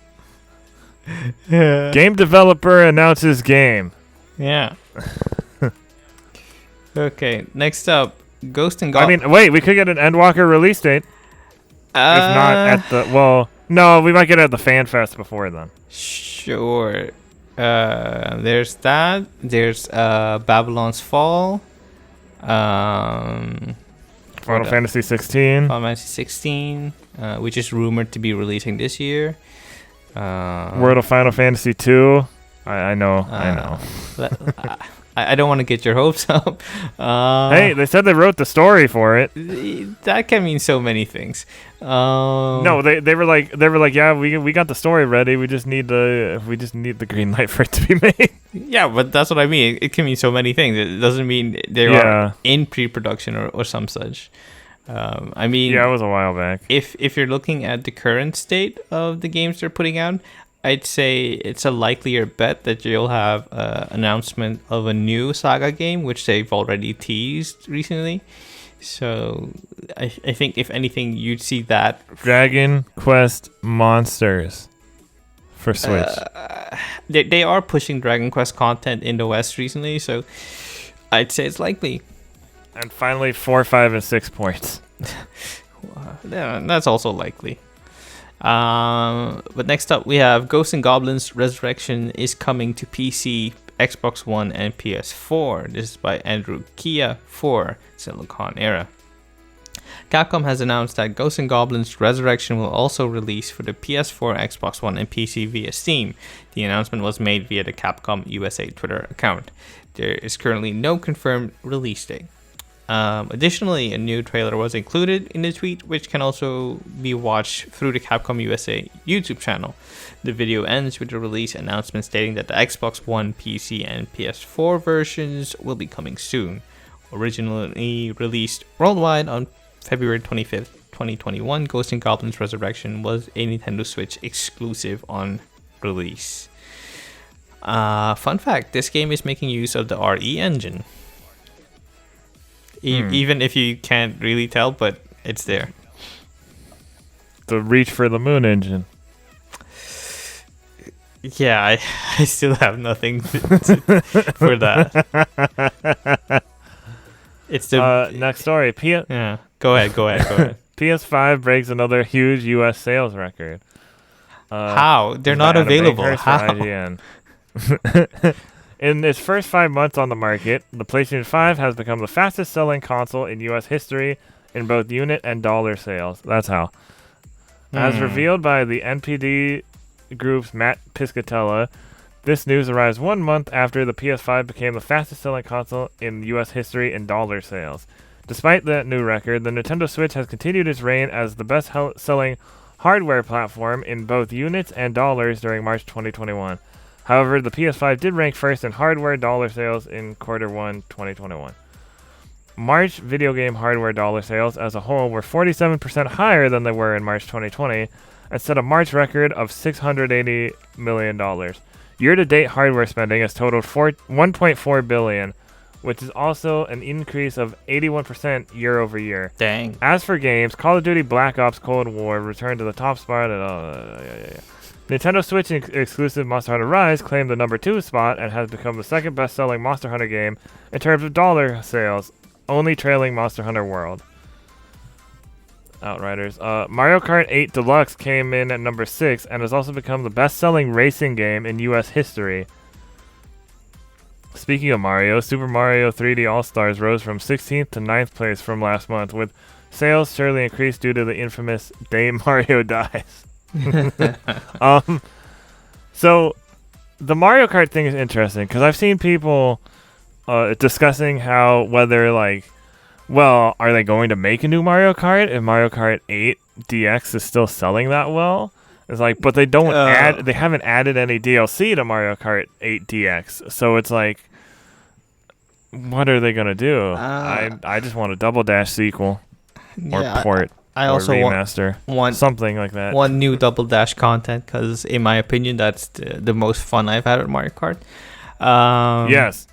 Game developer announces game. Yeah. Okay, next up, Ghost and Goblins. I mean, wait, we could get an Endwalker release date. If not at the... Well, no, we might get it at the Fan Fest before then. Sure. There's that. There's Babylon's Fall. Final Fantasy 16. Final Fantasy 16, which is rumored to be releasing this year. World of Final Fantasy 2. I know. I don't want to get your hopes up. Hey, they said they wrote the story for it. That can mean so many things. No, they were like, yeah, we got the story ready. We just need the green light for it to be made. Yeah, but that's what I mean. It can mean so many things. It doesn't mean they are in pre-production or some such. I mean, yeah, it was a while back. If you're looking at the current state of the games they're putting out, I'd say it's a likelier bet that you'll have an announcement of a new Saga game, which they've already teased recently. So I think, if anything, you'd see that. Dragon Quest Monsters for Switch. They are pushing Dragon Quest content in the West recently, so I'd say it's likely. And finally, 4, 5, and 6 points. Yeah, that's also likely. But next up, we have Ghosts and Goblins Resurrection is coming to PC, Xbox One, and PS4. This is by Andrew Kia for Silicon Era. Capcom has announced that Ghosts and Goblins Resurrection will also release for the PS4, Xbox One, and PC via Steam. The announcement was made via the Capcom USA Twitter account. There is currently no confirmed release date. Additionally, a new trailer was included in the tweet, which can also be watched through the Capcom USA YouTube channel. The video ends with a release announcement stating that the Xbox One, PC, and PS4 versions will be coming soon. Originally released worldwide on February 25th, 2021, Ghosts and Goblins Resurrection was a Nintendo Switch exclusive on release. Fun fact, this game is making use of the RE engine. Even if you can't really tell, but it's there. The Reach for the Moon engine. Yeah, I still have nothing for that. It's the next story. Yeah, go ahead. PS5 breaks another huge U.S. sales record. How? They're not available. How? IGN. In its first 5 months on the market, the PlayStation 5 has become the fastest-selling console in U.S. history in both unit and dollar sales. That's how. As revealed by the NPD Group's Matt Piscatella, this news arrives 1 month after the PS5 became the fastest-selling console in U.S. history in dollar sales. Despite that new record, the Nintendo Switch has continued its reign as the best-selling hardware platform in both units and dollars during March 2021. However, the PS5 did rank first in hardware dollar sales in Q1 2021. March video game hardware dollar sales as a whole were 47% higher than they were in March 2020 and set a March record of $680 million. Year-to-date hardware spending has totaled $1.4 billion, which is also an increase of 81% year over year. Dang. As for games, Call of Duty Black Ops Cold War returned to the top spot at Nintendo Switch exclusive Monster Hunter Rise claimed the number 2 spot and has become the second best-selling Monster Hunter game in terms of dollar sales, only trailing Monster Hunter World. Outriders. Mario Kart 8 Deluxe came in at number 6 and has also become the best-selling racing game in U.S. history. Speaking of Mario, Super Mario 3D All-Stars rose from 16th to 9th place from last month, with sales surely increased due to the infamous Day Mario Dies. So the Mario Kart thing is interesting because I've seen people discussing how whether are they going to make a new Mario Kart if Mario Kart 8 DX is still selling that well? It's like, but they haven't added any DLC to Mario Kart 8 DX, so it's like, what are they gonna do? I just want a Double Dash sequel or port. I also remaster, want something like that. One new Double Dash content, because in my opinion, that's the most fun I've had with Mario Kart. Yes.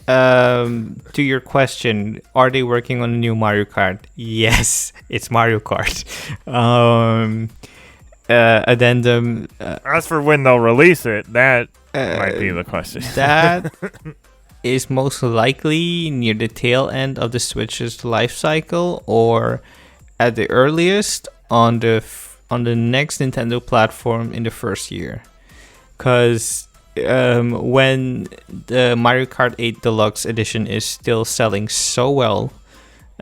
To your question, are they working on a new Mario Kart? Yes, it's Mario Kart. Addendum. As for when they'll release it, that might be the question. That is most likely near the tail end of the Switch's life cycle, or at the earliest on the next Nintendo platform in the first year. Because when the Mario Kart 8 Deluxe Edition is still selling so well,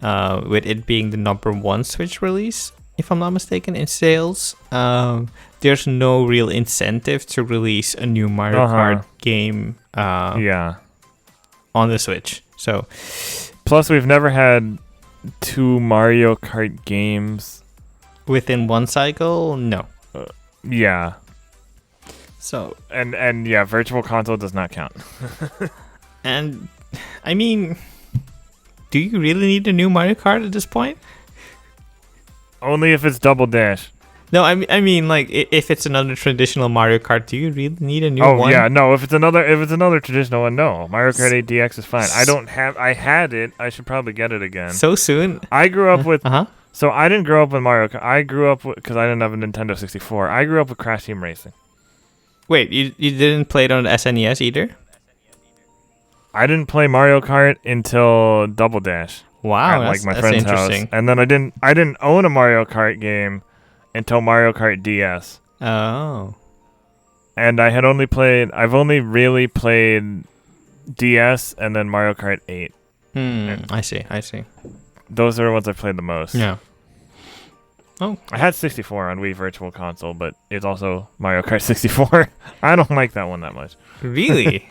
with it being the number 1 Switch release, if I'm not mistaken, in sales, there's no real incentive to release a new Mario Kart game on the Switch. So, plus we've never had 2 Mario Kart games within one cycle. No. Yeah. So and yeah, Virtual Console does not count. And I mean, do you really need a new Mario Kart at this point? Only if it's Double Dash. No, I mean, like, if it's another traditional Mario Kart, do you really need a new one? Oh yeah, no. If it's another traditional one, no. Mario Kart 8 DX is fine. I had it. I should probably get it again. So soon? I grew up with. So I didn't grow up with Mario Kart. I grew up because I didn't have a Nintendo 64. I grew up with Crash Team Racing. Wait, you didn't play it on the SNES either? I didn't play Mario Kart until Double Dash. Wow, at my friend's interesting. house. And then I didn't own a Mario Kart game until Mario Kart DS. Oh. And I've only really played DS and then Mario Kart 8. I see. Those are the ones I played the most. Yeah. Oh. I had 64 on Wii Virtual Console, but it's also Mario Kart 64. I don't like that one that much. Really?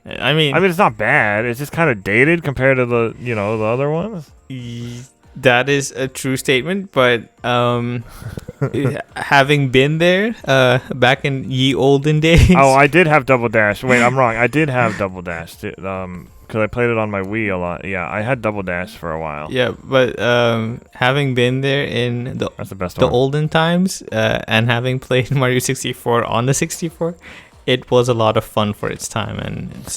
I mean, it's not bad. It's just kind of dated compared to the the other ones. That is a true statement, but having been there back in ye olden days. Oh, I did have Double Dash. Wait, I'm wrong. I did have Double Dash. Because I played it on my Wii a lot. Yeah, I had Double Dash for a while. Yeah, but having been there in that's the best the one. olden times and having played Mario 64 on the 64, it was a lot of fun for its time, and it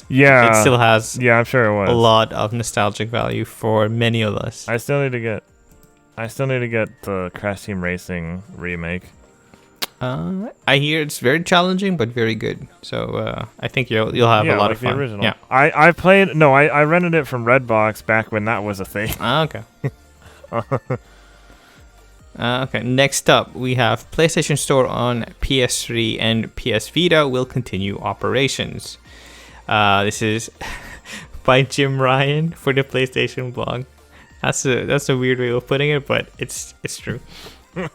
still has I'm sure it was a lot of nostalgic value for many of us. I still need to get the Crash Team Racing remake. I hear it's very challenging but very good. So I think you'll have a lot of fun. The original. Yeah. I played I rented it from Redbox back when that was a thing. Okay. Okay, next up, we have PlayStation Store on PS3 and PS Vita will continue operations. This is by Jim Ryan for the PlayStation blog. That's a weird way of putting it, but it's true.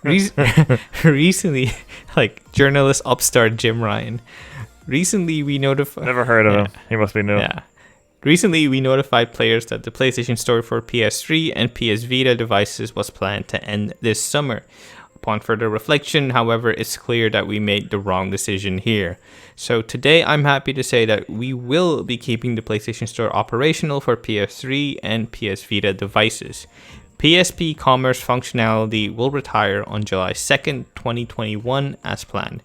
Recently, like journalist upstart Jim Ryan. Recently, we notified. Never heard of him. He must be new. Yeah. Recently, we notified players that the PlayStation Store for PS3 and PS Vita devices was planned to end this summer. Upon further reflection, however, it's clear that we made the wrong decision here. So today, I'm happy to say that we will be keeping the PlayStation Store operational for PS3 and PS Vita devices. PSP Commerce functionality will retire on July 2nd, 2021 as planned.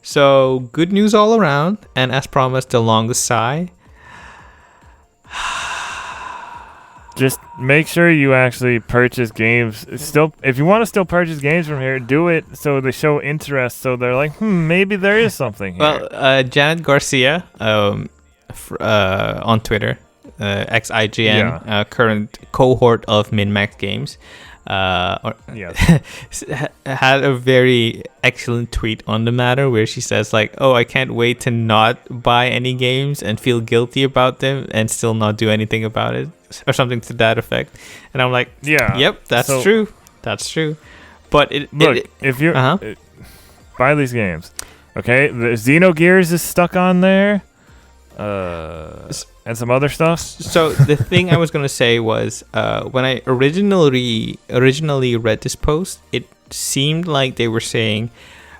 So, good news all around, and as promised, the longest sigh. Just make sure you actually purchase games. If you want to still purchase games from here, do it so they show interest. So they're like, maybe there is something here. Well, Janet Garcia on Twitter, XIGN, current cohort of MinMax Games, had a very excellent tweet on the matter where she says like, oh, I can't wait to not buy any games and feel guilty about them and still not do anything about it, or something to that effect. And I'm like, yep, that's true. But if you buy these games, okay, the Xenogears is stuck on there, and some other stuff. So the thing I was gonna say was, when I originally read this post, it seemed like they were saying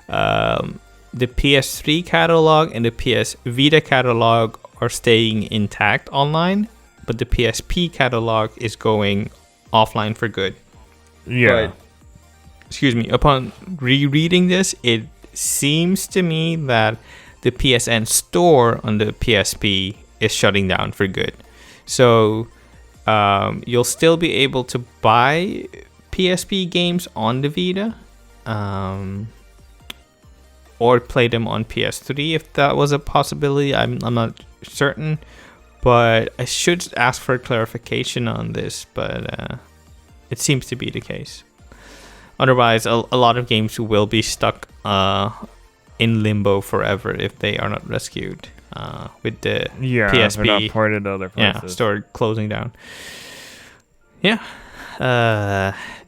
the PS3 catalog and the PS Vita catalog are staying intact online, but the PSP catalog is going offline for good. Yeah. But, excuse me. Upon rereading this, it seems to me that the PSN store on the PSP is shutting down for good. So you'll still be able to buy PSP games on the Vita, or play them on PS3 if that was a possibility. I'm not certain, but I should ask for clarification on this, but it seems to be the case. Otherwise, a lot of games will be stuck in limbo forever if they are not rescued with the PSP. If they're not ported to other places. Store closing down.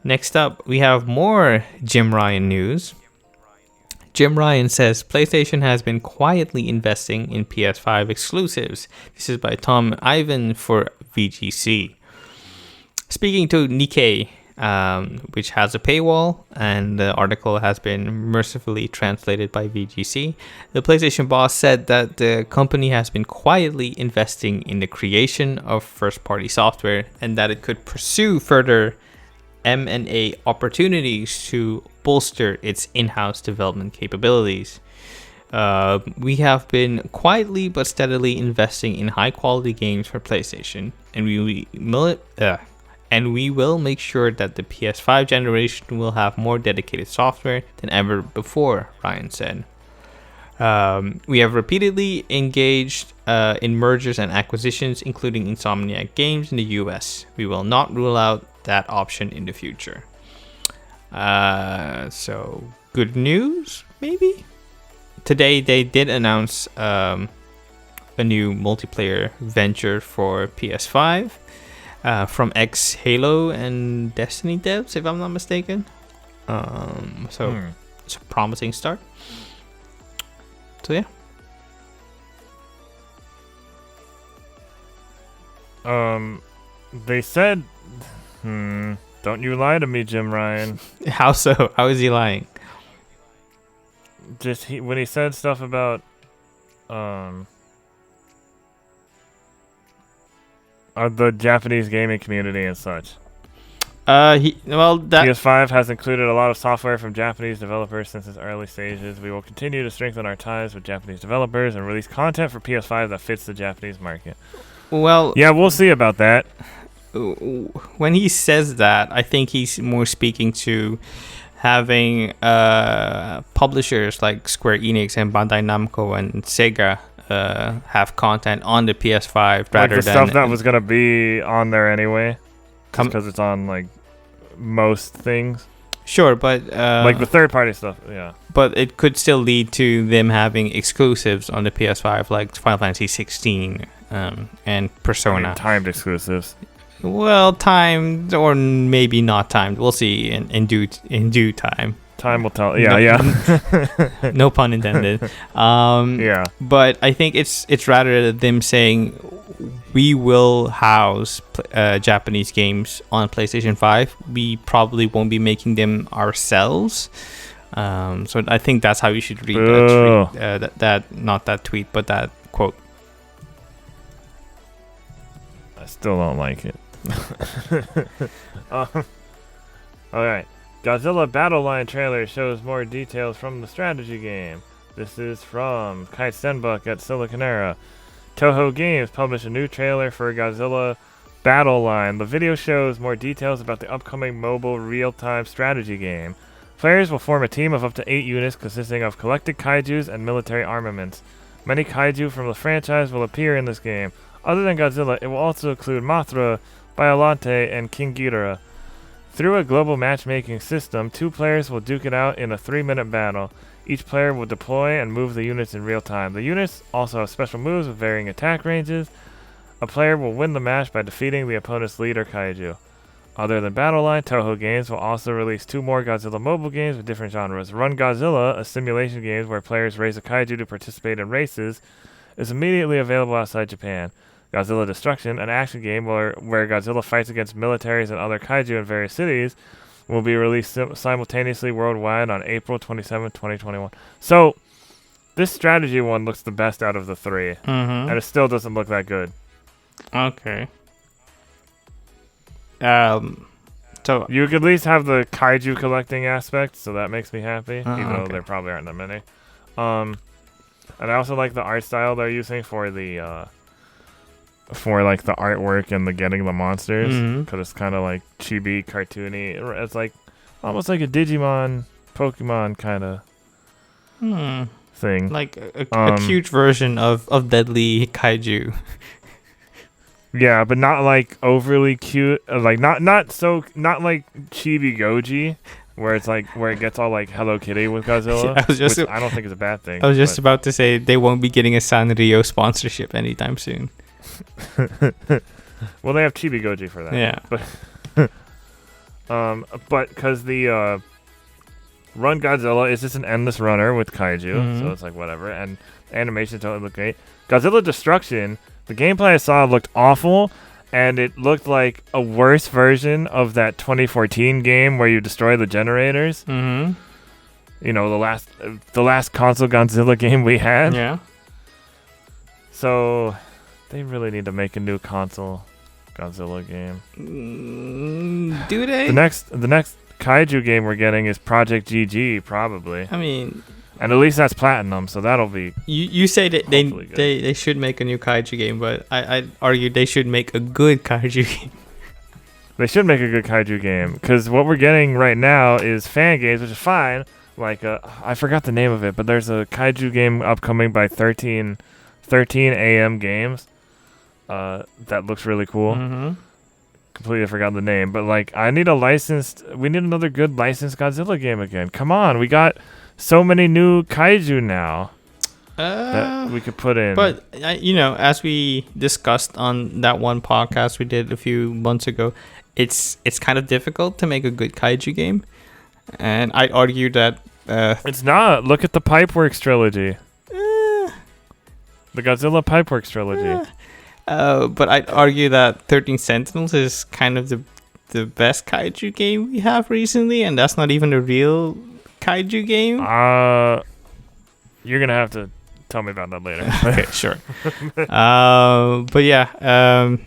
Next up, we have more Jim Ryan news. Jim Ryan says PlayStation has been quietly investing in PS5 exclusives. This is by Tom Ivan for VGC. Speaking to Nikkei, which has a paywall, and the article has been mercifully translated by VGC. The PlayStation boss said that the company has been quietly investing in the creation of first-party software and that it could pursue further M&A opportunities to bolster its in-house development capabilities. We have been quietly but steadily investing in high-quality games for PlayStation, and we will make sure that the PS5 generation will have more dedicated software than ever before, Ryan said. We have repeatedly engaged in mergers and acquisitions, including Insomniac Games in the US. We will not rule out that option in the future. So, good news, maybe? Today, they did announce a new multiplayer venture for PS5. From ex-Halo and Destiny devs, if I'm not mistaken. So it's a promising start. So yeah. They said, don't you lie to me, Jim Ryan. How so? How is he lying? Just when he said stuff about the Japanese gaming community and such. PS5 has included a lot of software from Japanese developers since its early stages. We will continue to strengthen our ties with Japanese developers and release content for PS5 that fits the Japanese market. Well, yeah, we'll see about that. When he says that, I think he's more speaking to having publishers like Square Enix and Bandai Namco and Sega have content on the PS5 rather than stuff that was gonna be on there anyway, because it's on like most things. Sure, but like the third-party stuff, yeah. But it could still lead to them having exclusives on the PS5, like Final Fantasy 16 and Persona. I mean, timed exclusives. Well, timed or maybe not timed. We'll see in due time. Time will tell. Yeah. No pun intended. Yeah. But I think it's rather them saying we will house Japanese games on PlayStation 5. We probably won't be making them ourselves. So I think that's how you should read that not that tweet, but that quote. I still don't like it. Alright. Godzilla Battle Line trailer shows more details from the strategy game. This is from Kite Stenbuck at Siliconera. Toho Games published a new trailer for Godzilla Battle Line. The video shows more details about the upcoming mobile real-time strategy game. Players will form a team of up to 8 units consisting of collected kaijus and military armaments. Many kaiju from the franchise will appear in this game. Other than Godzilla, it will also include Mothra, Biollante, and King Ghidorah. Through a global matchmaking system, 2 players will duke it out in a 3-minute battle. Each player will deploy and move the units in real time. The units also have special moves with varying attack ranges. A player will win the match by defeating the opponent's leader kaiju. Other than Battle Line, Toho Games will also release 2 more Godzilla mobile games with different genres. Run Godzilla, a simulation game where players raise a kaiju to participate in races, is immediately available outside Japan. Godzilla Destruction, an action game where Godzilla fights against militaries and other kaiju in various cities, will be released simultaneously worldwide on April 27, 2021. So, this strategy one looks the best out of the 3, and it still doesn't look that good. Okay. So you could at least have the kaiju collecting aspect, so that makes me happy, even though there probably aren't that many. And I also like the art style they're using for the for like the artwork and the getting the monsters, because it's kind of like chibi, cartoony. It's like almost like a Digimon, Pokemon kind of thing, like a cute version of Deadly Kaiju. Yeah, but not like overly cute. Like not like Chibi Goji, where it's like where it gets all like Hello Kitty with Godzilla. Which I don't think is a bad thing. I was just about to say they won't be getting a Sanrio sponsorship anytime soon. Well, they have Chibi Goji for that. Yeah, but because the Run Godzilla is just an endless runner with kaiju, so it's like whatever, and animations don't look great. Godzilla Destruction. The gameplay I saw looked awful, and it looked like a worse version of that 2014 game where you destroy the generators. You know, the last console Godzilla game we had. Yeah. So, they really need to make a new console Godzilla game. Do they? The next kaiju game we're getting is Project GG, probably. I mean, and at least that's platinum, so that'll be. You say that they should make a new kaiju game, but I'd argue they should make a good kaiju game. They should make a good kaiju game, because what we're getting right now is fan games, which is fine. Like I forgot the name of it, but there's a kaiju game upcoming by 13 AM Games. That looks really cool. Completely forgot the name, but like we need another good licensed Godzilla game again. Come on, we got so many new kaiju now that we could put in. But as we discussed on that one podcast we did a few months ago, it's kind of difficult to make a good kaiju game, and I'd argue that it's not. Look at the Pipeworks trilogy. The Godzilla Pipeworks trilogy. But I'd argue that 13 Sentinels is kind of the best kaiju game we have recently, and that's not even a real kaiju game. You're gonna have to tell me about that later. Okay, sure. But yeah,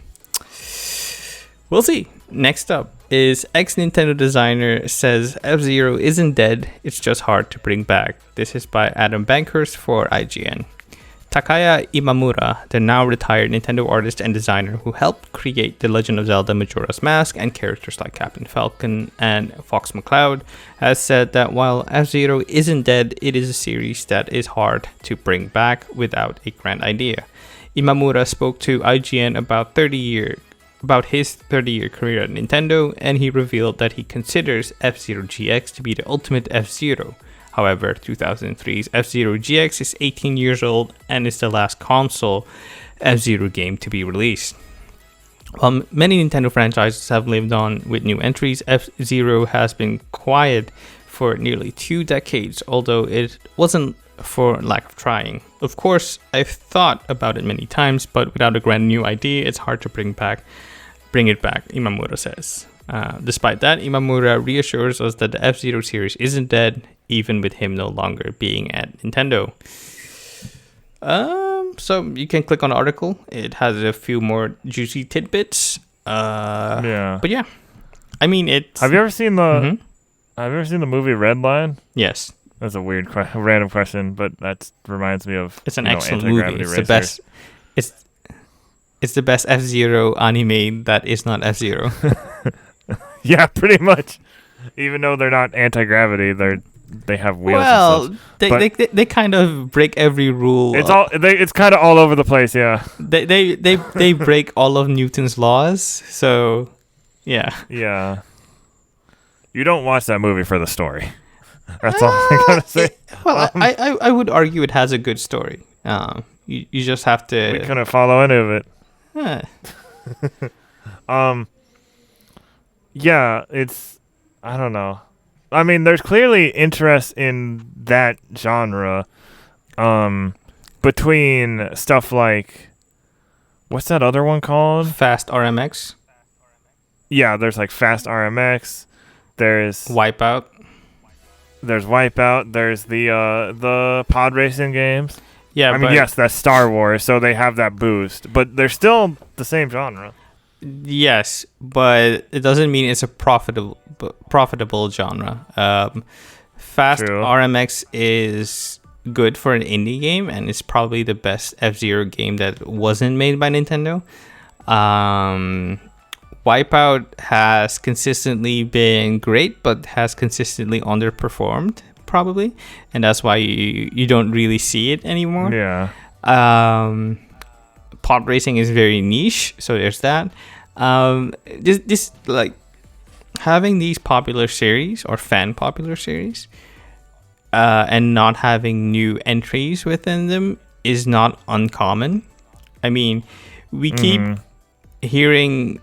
we'll see. Next up is ex-Nintendo designer says F-Zero isn't dead, it's just hard to bring back. This is by Adam Bankhurst for IGN. Takaya Imamura, the now retired Nintendo artist and designer who helped create The Legend of Zelda Majora's Mask and characters like Captain Falcon and Fox MacLeod, has said that while F-Zero isn't dead, it is a series that is hard to bring back without a grand idea. Imamura spoke to IGN about his 30-year career at Nintendo, and he revealed that he considers F-Zero GX to be the ultimate F-Zero. However, 2003's F-Zero GX is 18 years old and is the last console F-Zero game to be released. While many Nintendo franchises have lived on with new entries, F-Zero has been quiet for nearly 2 decades, although it wasn't for lack of trying. Of course, I've thought about it many times, but without a grand new idea, it's hard to bring it back, Imamura says. Despite that, Imamura reassures us that the F-Zero series isn't dead, even with him no longer being at Nintendo. So you can click on the article. It has a few more juicy tidbits. Yeah. But yeah, I mean, it's. Have you ever seen the? Have you ever seen the movie Redline? Yes. That's a weird, random question, but that reminds me of. It's an excellent movie. It's the best. It's the best F-Zero anime that is not F-Zero. Yeah, pretty much. Even though they're not anti-gravity, they have wheels. Well, and stuff. they kind of break every rule. It's kind of all over the place. Yeah. They break all of Newton's laws. So, yeah. Yeah. You don't watch that movie for the story. That's all I gotta say. I would argue it has a good story. You just have to. We couldn't follow any of it. Yeah, it's. I don't know. I mean, there's clearly interest in that genre. Between stuff like, what's that other one called? Fast RMX. Yeah, there's like Fast RMX. There's Wipeout. There's Wipeout. There's the pod racing games. Yeah, I mean, yes, that's Star Wars, so they have that boost, but they're still the same genre. Yes, but it doesn't mean it's a profitable genre. Fast True. RMX is good for an indie game, and it's probably the best F-Zero game that wasn't made by Nintendo. Wipeout has consistently been great, but has consistently underperformed, probably, and that's why you don't really see it anymore. Yeah. Pod racing is very niche, so there's that. This like having these popular series or fan popular series, and not having new entries within them is not uncommon. I mean, we keep hearing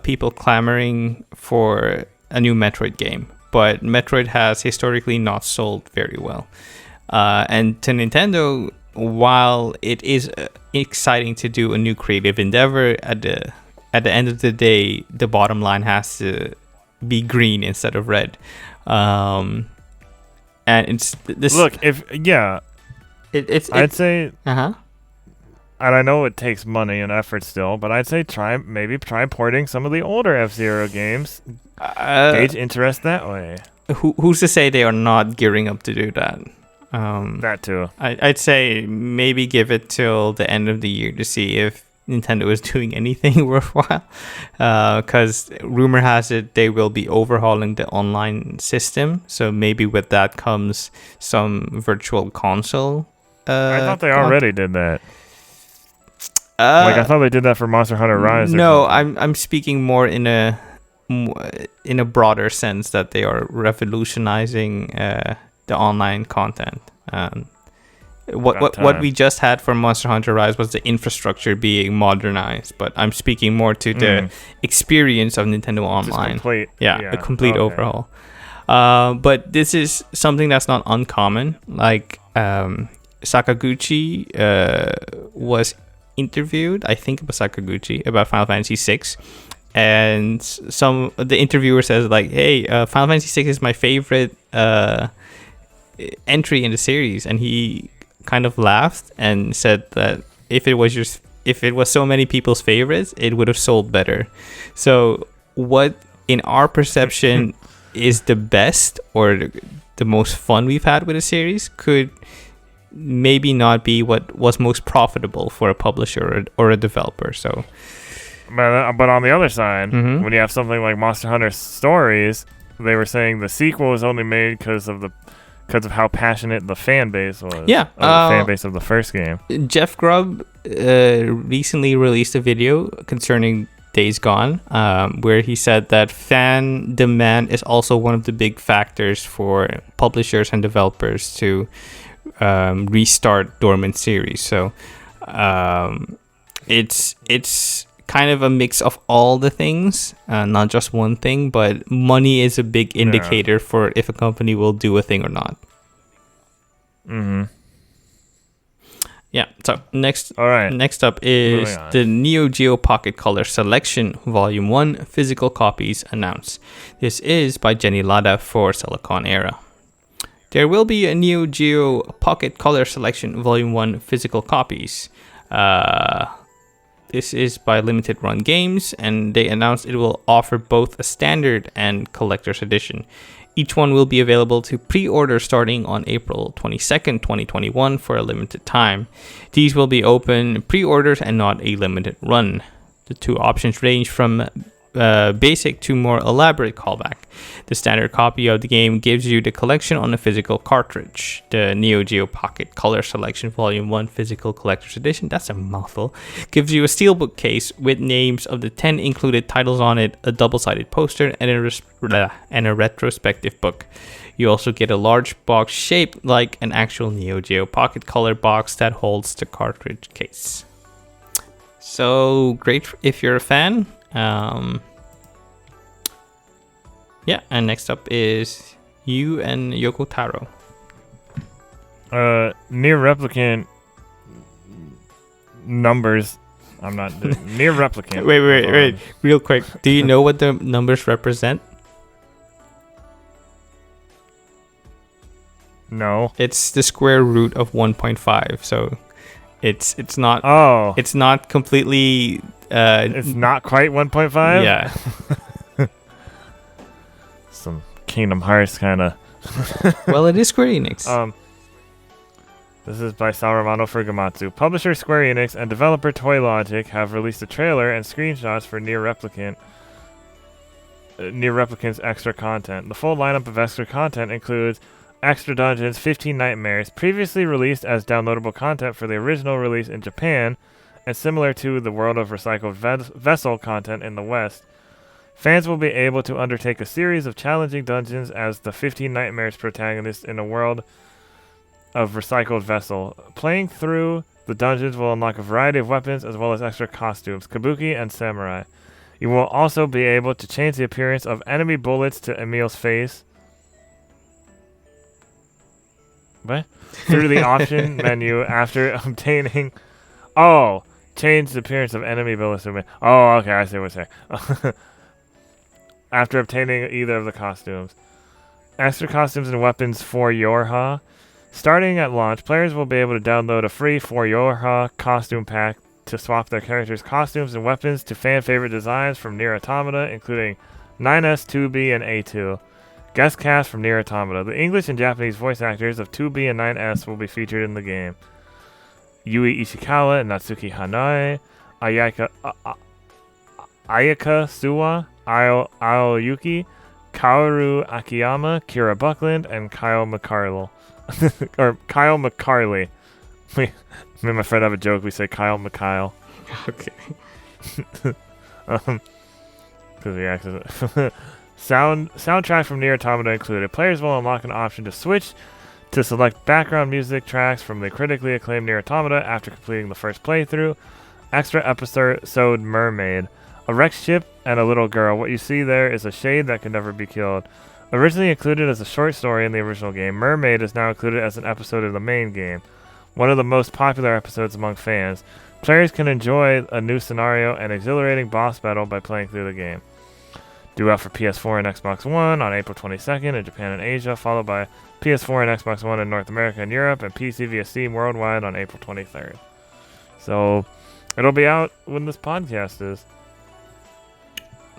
people clamoring for a new Metroid game, but Metroid has historically not sold very well. And to Nintendo, while it is exciting to do a new creative endeavor, at the end of the day, the bottom line has to be green instead of red. And it's this. Look, I'd say. And I know it takes money and effort still, but I'd say try porting some of the older F-Zero games. Gauge interest that way. Who's to say they are not gearing up to do that? That too. I'd say maybe give it till the end of the year to see if Nintendo is doing anything worthwhile. Because rumor has it they will be overhauling the online system. So maybe with that comes some virtual console. I thought they already did that. I thought they did that for Monster Hunter Rise. No, I'm speaking more in a broader sense that they are revolutionizing the online content. What we just had for Monster Hunter Rise was the infrastructure being modernized, but I'm speaking more to the experience of Nintendo Online. A complete overhaul. But this is something that's not uncommon. Like Sakaguchi was interviewed, I think it was Sakaguchi, about Final Fantasy VI. And the interviewer says like, "Hey, Final Fantasy VI is my favorite entry in the series," and he kind of laughed and said that if it was so many people's favorites, it would have sold better. So, what in our perception is the best or the most fun we've had with a series could maybe not be what was most profitable for a publisher or a developer. So. But on the other side, when you have something like Monster Hunter Stories, they were saying the sequel was only made because of how passionate the fan base was. Yeah, the fan base of the first game. Jeff Grubb recently released a video concerning Days Gone, where he said that fan demand is also one of the big factors for publishers and developers to restart dormant series. So it's kind of a mix of all the things, not just one thing, but money is a big indicator for if a company will do a thing or not. Yeah, so next up is the Neo Geo Pocket Color Selection Volume 1 physical copies announced. This is by Jenny Lada for Silicon Era. There will be a Neo Geo Pocket Color Selection Volume 1 physical copies. This is by Limited Run Games, and they announced it will offer both a standard and collector's edition. Each one will be available to pre-order starting on April 22nd, 2021 for a limited time. These will be open pre-orders and not a limited run. The two options range from basic to more elaborate callback. The standard copy of the game gives you the collection on a physical cartridge. The Neo Geo Pocket Color Selection Volume 1 Physical Collector's Edition, that's a mouthful, gives you a steelbook case with names of the 10 included titles on it, a double-sided poster, and a retrospective book. You also get a large box shaped like an actual Neo Geo Pocket Color box that holds the cartridge case. So, great if you're a fan. And next up is you and Yoko Taro. Nier Replicant numbers. I'm not Nier Replicant. Wait, real quick. Do you know what the numbers represent? No. It's the square root of 1.5. So it's not. Oh. It's not completely. It's not quite 1.5. Yeah. Some Kingdom Hearts kind of. Well, it is Square Enix. This is by Saruman for Gamatsu. Publisher Square Enix and developer Toei Logic have released a trailer and screenshots for Nier Replicant's extra content. The full lineup of extra content includes extra dungeons, 15 nightmares, previously released as downloadable content for the original release in Japan, and similar to the World of Recycled Vessel content in the West. Fans will be able to undertake a series of challenging dungeons as the 15 Nightmares protagonist in a world of Recycled Vessel. Playing through the dungeons will unlock a variety of weapons as well as extra costumes, kabuki and samurai. You will also be able to change the appearance of enemy bullets to Emil's face. What? Through the option menu after obtaining... Oh! Change the appearance of enemy bullets to... Oh, okay, I see what you're saying. After obtaining either of the costumes. Extra costumes and weapons for Yorha. Starting at launch, players will be able to download a free For Yorha costume pack to swap their characters' costumes and weapons to fan-favorite designs from Nier Automata, including 9S, 2B, and A2. Guest cast from Nier Automata. The English and Japanese voice actors of 2B and 9S will be featured in the game. Yui Ishikawa and Natsuki Hanae. Ayaka Suwa. Aoyuki, Kaoru Akiyama, Kira Buckland, and Kyle McCarley. Or Kyle McCarley. Me and my friend have a joke. We say Kyle McKyle. Okay. Because he acted. Soundtrack from Nier Automata included. Players will unlock an option to switch to select background music tracks from the critically acclaimed Nier Automata after completing the first playthrough. Extra episode Mermaid. A wrecked ship and a little girl. What you see there is a shade that can never be killed. Originally included as a short story in the original game, Mermaid is now included as an episode of the main game. one of the most popular episodes among fans. Players can enjoy a new scenario and exhilarating boss battle by playing through the game. Due out for PS4 and Xbox One on April 22nd in Japan and Asia, followed by PS4 and Xbox One in North America and Europe, and PC via Steam worldwide on April 23rd. So, it'll be out when this podcast is.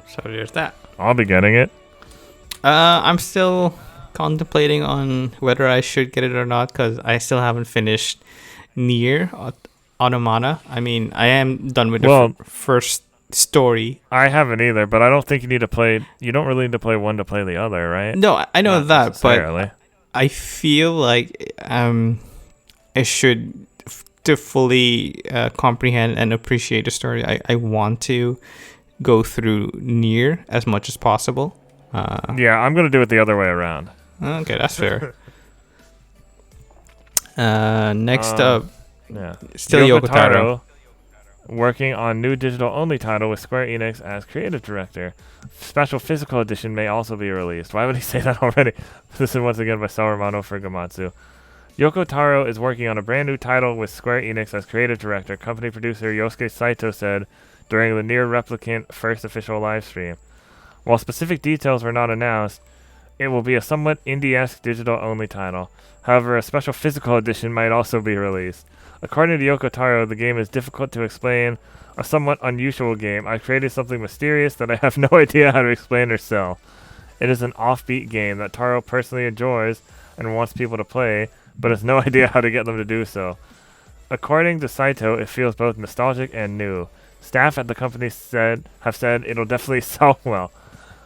So there's that. I'll be getting it. I'm still contemplating on whether I should get it or not, because I still haven't finished Nier Automata. I mean, I am done with the first story. I haven't either, but I don't think you need to play. You don't really need to play one to play the other, right? No, I know that, but I feel like I should to fully comprehend and appreciate the story. I want to go through Nier as much as possible. Yeah, I'm gonna do it the other way around. Okay, that's fair. Next up, still Yoko Taro. Working on new digital-only title with Square Enix as creative director. Special physical edition may also be released. Why would he say that already? This is once again by Saruman for Gamatsu. Yoko Taro is working on a brand new title with Square Enix as creative director, company producer Yosuke Saito said during the Nier Replicant first official livestream. While specific details were not announced, it will be a somewhat indie-esque digital-only title. However, a special physical edition might also be released. According to Yoko Taro, the game is difficult to explain, a somewhat unusual game. I created something mysterious that I have no idea how to explain or sell. It is an offbeat game that Taro personally enjoys and wants people to play, but has no idea how to get them to do so. According to Saito, it feels both nostalgic and new. Staff at the company have said it'll definitely sell well.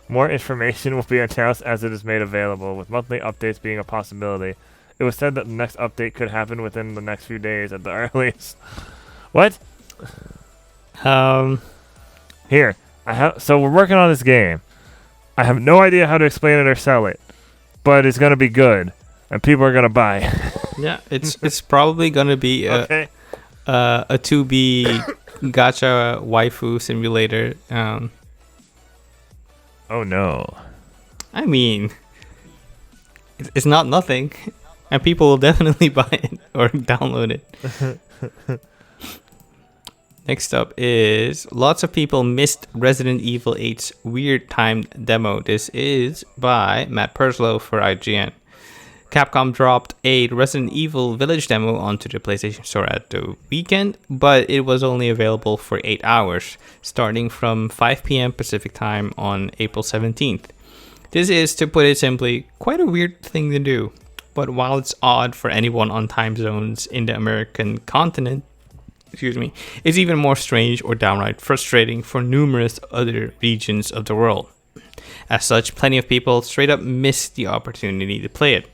More information will be announced as it is made available, with monthly updates being a possibility. It was said that the next update could happen within the next few days at the earliest. What? Here. So we're working on this game. I have no idea how to explain it or sell it, but it's gonna be good, and people are gonna buy. Yeah, it's probably gonna be a 2B gacha waifu simulator. Oh no. I mean, it's not nothing. And people will definitely buy it or download it. Next up is lots of people missed Resident Evil 8's weird timed demo. This is by Matt Perslow for IGN. Capcom dropped a Resident Evil Village demo onto the PlayStation Store at the weekend, but it was only available for 8 hours, starting from 5 p.m. Pacific time on April 17th. This is, to put it simply, quite a weird thing to do. But while it's odd for anyone on time zones in the American continent, it's even more strange or downright frustrating for numerous other regions of the world. As such, plenty of people straight up missed the opportunity to play it.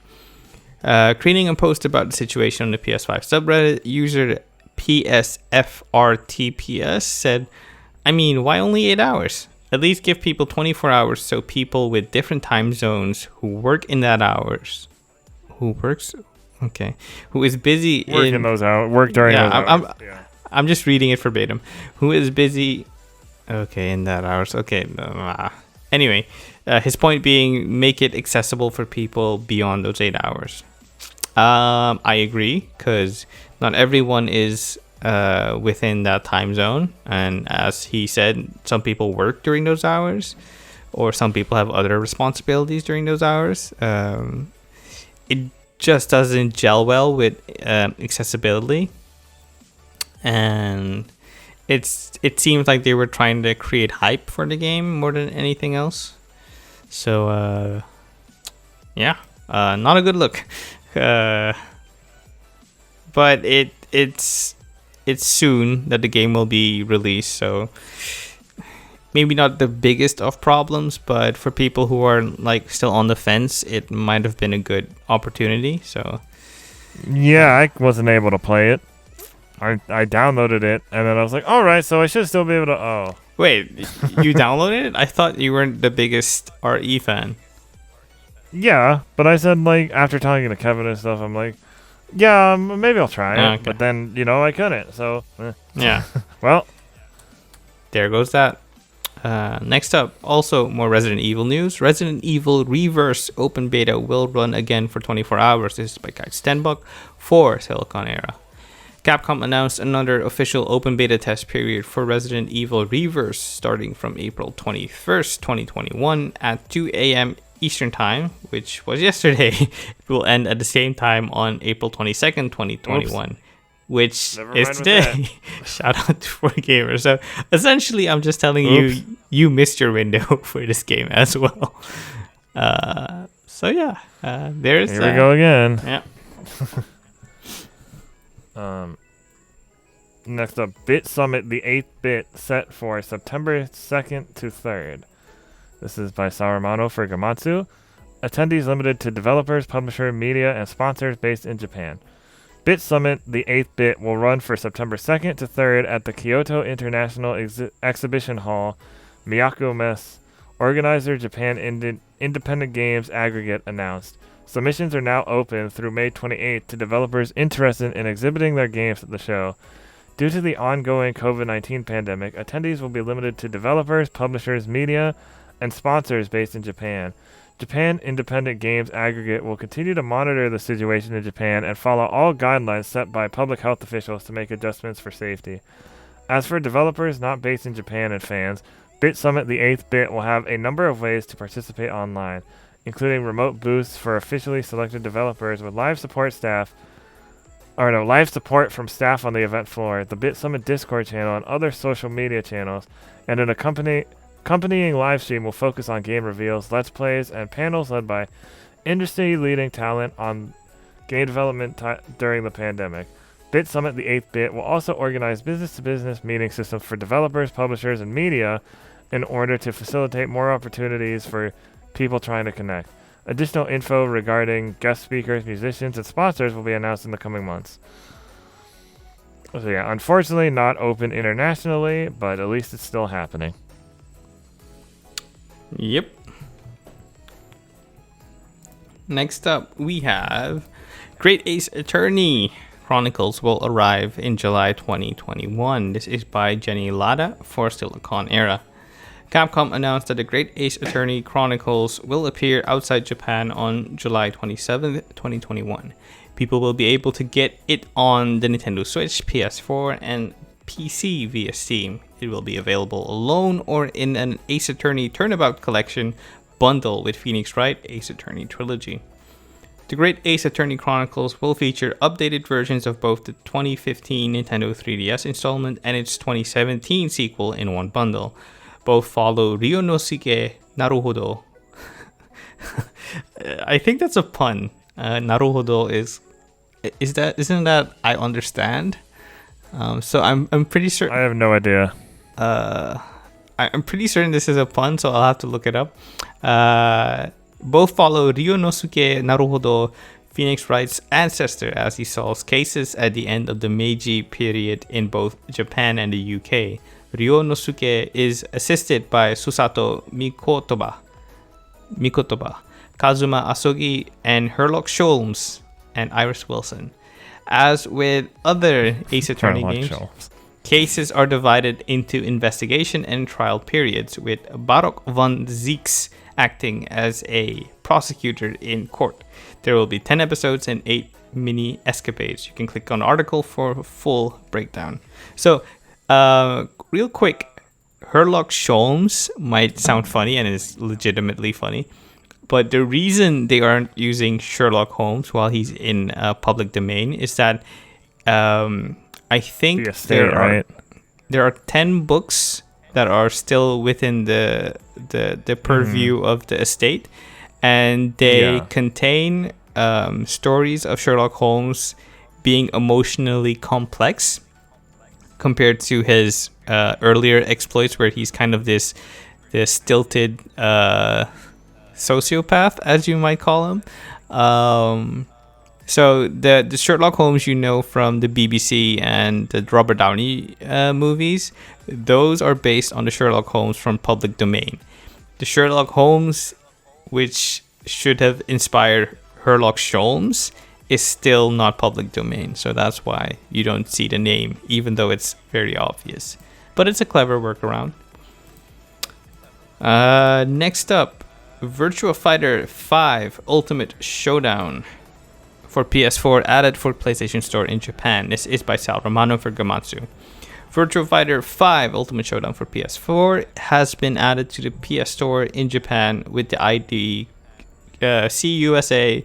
Creating a post about the situation on the PS5 subreddit, user PSFRTPS said, I mean, why only 8 hours? At least give people 24 hours so people with different time zones who work in that hours... Who is busy in those hours, work during those hours. I'm just reading it verbatim. Who is busy in that hours. Anyway, his point being, make it accessible for people beyond those 8 hours. I agree, because not everyone is within that time zone, and as he said, some people work during those hours, or some people have other responsibilities during those hours. It just doesn't gel well with accessibility, and it seems like they were trying to create hype for the game more than anything else. So not a good look. But it's soon that the game will be released, so maybe not the biggest of problems, but for people who are like still on the fence, it might have been a good opportunity. So yeah, I wasn't able to play it. I downloaded it, and then I was like, all right, so I should still be able to. Oh, wait, you downloaded it? I thought you weren't the biggest RE fan. Yeah, but I said, like, after talking to Kevin and stuff, I'm like, yeah, maybe I'll try it. Okay. But then, I couldn't. So yeah. Well, there goes that. Next up, also more Resident Evil news. Resident Evil Reverse Open Beta will run again for 24 hours. This is by Guy Stenbuck for Silicon Era. Capcom announced another official open beta test period for Resident Evil Reverse starting from April 21st, 2021 at 2 a.m. Eastern Time, which was yesterday. It will end at the same time on April 22nd, 2021. Oops. Which is today. Shout out to 4Gamer. So essentially, I'm just telling you missed your window for this game as well. So yeah, there's. Here we go again. Yeah. Next up, Bit Summit, the 8-bit, set for September 2nd to 3rd. This is by Saruman for Gamatsu. Attendees limited to developers, publisher, media, and sponsors based in Japan. Bit Summit, the 8-bit, will run for September 2nd to 3rd at the Kyoto International Exhibition Hall, Miyako-Mess. Organizer Japan Independent Games Aggregate announced. Submissions are now open through May 28th to developers interested in exhibiting their games at the show. Due to the ongoing COVID-19 pandemic, attendees will be limited to developers, publishers, media, and sponsors based in Japan. Japan Independent Games Aggregate will continue to monitor the situation in Japan and follow all guidelines set by public health officials to make adjustments for safety. As for developers not based in Japan and fans, Bit Summit the 8th bit will have a number of ways to participate online, including remote booths for officially selected developers with live support from staff on the event floor, the Bit Summit Discord channel, and other social media channels, and an accompanying live stream will focus on game reveals, let's plays, and panels led by industry-leading talent on game development during the pandemic. Bit Summit the 8th bit will also organize business-to-business meeting systems for developers, publishers, and media in order to facilitate more opportunities for people trying to connect. Additional info regarding guest speakers, musicians, and sponsors will be announced in the coming months. So yeah, unfortunately not open internationally, but at least it's still happening. Yep. Next up, we have Great Ace Attorney Chronicles will arrive in July 2021. This is by Jenny Lada for Silicon Era. Capcom announced that the Great Ace Attorney Chronicles will appear outside Japan on July 27th, 2021. People will be able to get it on the Nintendo Switch, PS4, and PC via Steam. It will be available alone or in an Ace Attorney Turnabout Collection bundle with Phoenix Wright Ace Attorney Trilogy. The Great Ace Attorney Chronicles will feature updated versions of both the 2015 Nintendo 3DS installment and its 2017 sequel in one bundle. Both follow Ryonosuke Naruhodo. I think that's a pun. Naruhodo isn't that I understand? So I'm pretty certain. I have no idea. I'm pretty certain this is a pun, so I'll have to look it up. Both follow Ryonosuke Naruhodo, Phoenix Wright's ancestor, as he solves cases at the end of the Meiji period in both Japan and the UK. Ryonosuke is assisted by Susato Mikotoba, Kazuma Asogi, and Herlock Sholmes and Iris Wilson. As with other Ace Attorney games, cases are divided into investigation and trial periods, with Baroque von Zieks acting as a prosecutor in court. There will be 10 episodes and 8 mini escapades. You can click on the article for a full breakdown. So, real quick, Herlock Sholmes might sound funny and is legitimately funny, but the reason they aren't using Sherlock Holmes while he's in public domain is that I think there are 10 books that are still within the purview of the estate, and they contain stories of Sherlock Holmes being emotionally complex compared to his earlier exploits, where he's kind of this stilted sociopath, as you might call him. So the Sherlock Holmes you know from the BBC and the Robert Downey movies, those are based on the Sherlock Holmes from public domain. The Sherlock Holmes, which should have inspired Herlock Sholmes, is still not public domain. So that's why you don't see the name, even though it's very obvious. But it's a clever workaround. Next up, Virtua Fighter 5 Ultimate Showdown. for PS4 added for PlayStation Store in Japan. This is by Sal Romano for Gamatsu. Virtua Fighter 5 Ultimate Showdown for PS4 has been added to the PS Store in Japan with the ID CUSA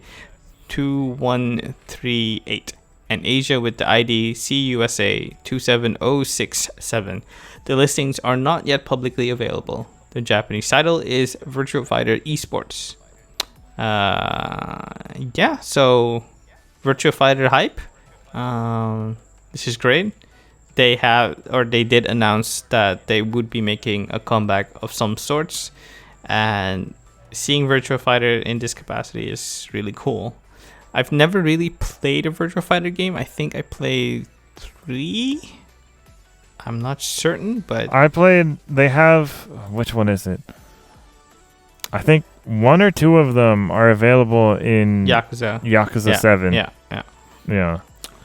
2138 and Asia with the ID CUSA 27067. The listings are not yet publicly available. The Japanese title is Virtua Fighter Esports. So Virtua Fighter hype. This is great. They did announce that they would be making a comeback of some sorts, and seeing Virtua Fighter in this capacity is really cool. I've never really played a Virtua Fighter game. I think I played 3. I'm not certain, but I played. They have, which one is it? I think 1 or 2 of them are available in Yakuza 7. Yeah.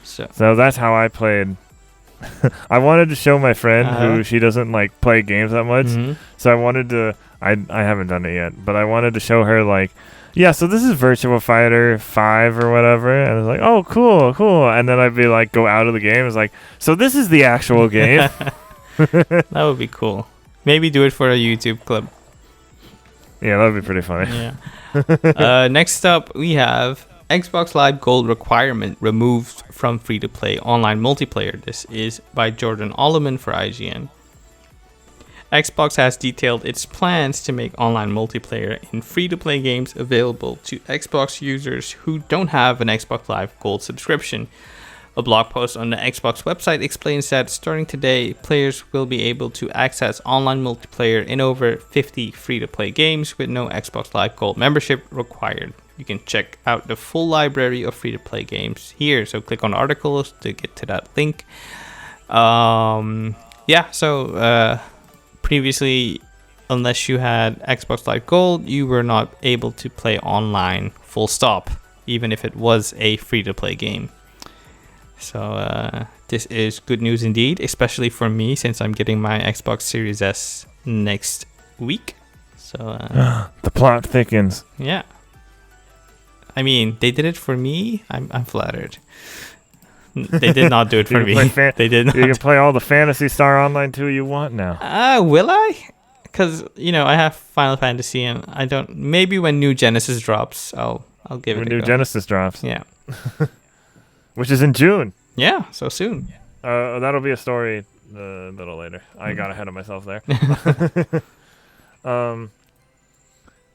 So that's how I played. I wanted to show my friend who she doesn't like play games that much. So I wanted to. I haven't done it yet, but I wanted to show her like, yeah. So this is Virtua Fighter 5 or whatever, and I was like, oh, cool. And then I'd be like, go out of the game. It's like, so this is the actual game. That would be cool. Maybe do it for a YouTube clip. Yeah, that would be pretty funny. Yeah. Next up, we have Xbox Live Gold requirement removed from free-to-play online multiplayer. This is by Jordan Alleman for IGN. Xbox has detailed its plans to make online multiplayer in free-to-play games available to Xbox users who don't have an Xbox Live Gold subscription. A blog post on the Xbox website explains that starting today, players will be able to access online multiplayer in over 50 free-to-play games with no Xbox Live Gold membership required. You can check out the full library of free-to-play games here. So click on articles to get to that link. Previously, unless you had Xbox Live Gold, you were not able to play online full stop, even if it was a free-to-play game. So this is good news indeed, especially for me since I'm getting my Xbox Series S next week. So the plot thickens. Yeah. I mean, they did it for me. I'm flattered. They did not do it for me. They did not. You can play all the Phantasy Star Online 2 you want now. Will I? Because I have Final Fantasy, and I don't. Maybe when New Genesis drops, I'll give it a go. When New Genesis drops. Yeah. Which is in June. Yeah, so soon. That'll be a story a little later. I got ahead of myself there.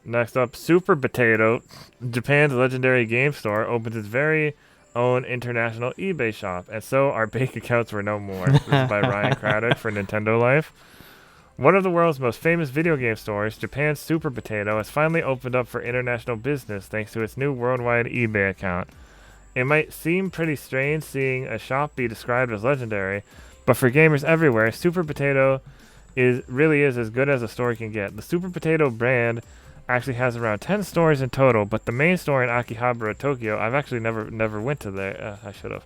Next up, Super Potato, Japan's legendary game store, opens its very own international eBay shop, and so our bank accounts were no more. This is by Ryan Craddock for Nintendo Life. One of the world's most famous video game stores, Japan's Super Potato, has finally opened up for international business thanks to its new worldwide eBay account. It might seem pretty strange seeing a shop be described as legendary, but for gamers everywhere, Super Potato really is as good as a store can get. The Super Potato brand actually has around 10 stores in total, but the main store in Akihabara, Tokyo, I've actually never went to there, I should have,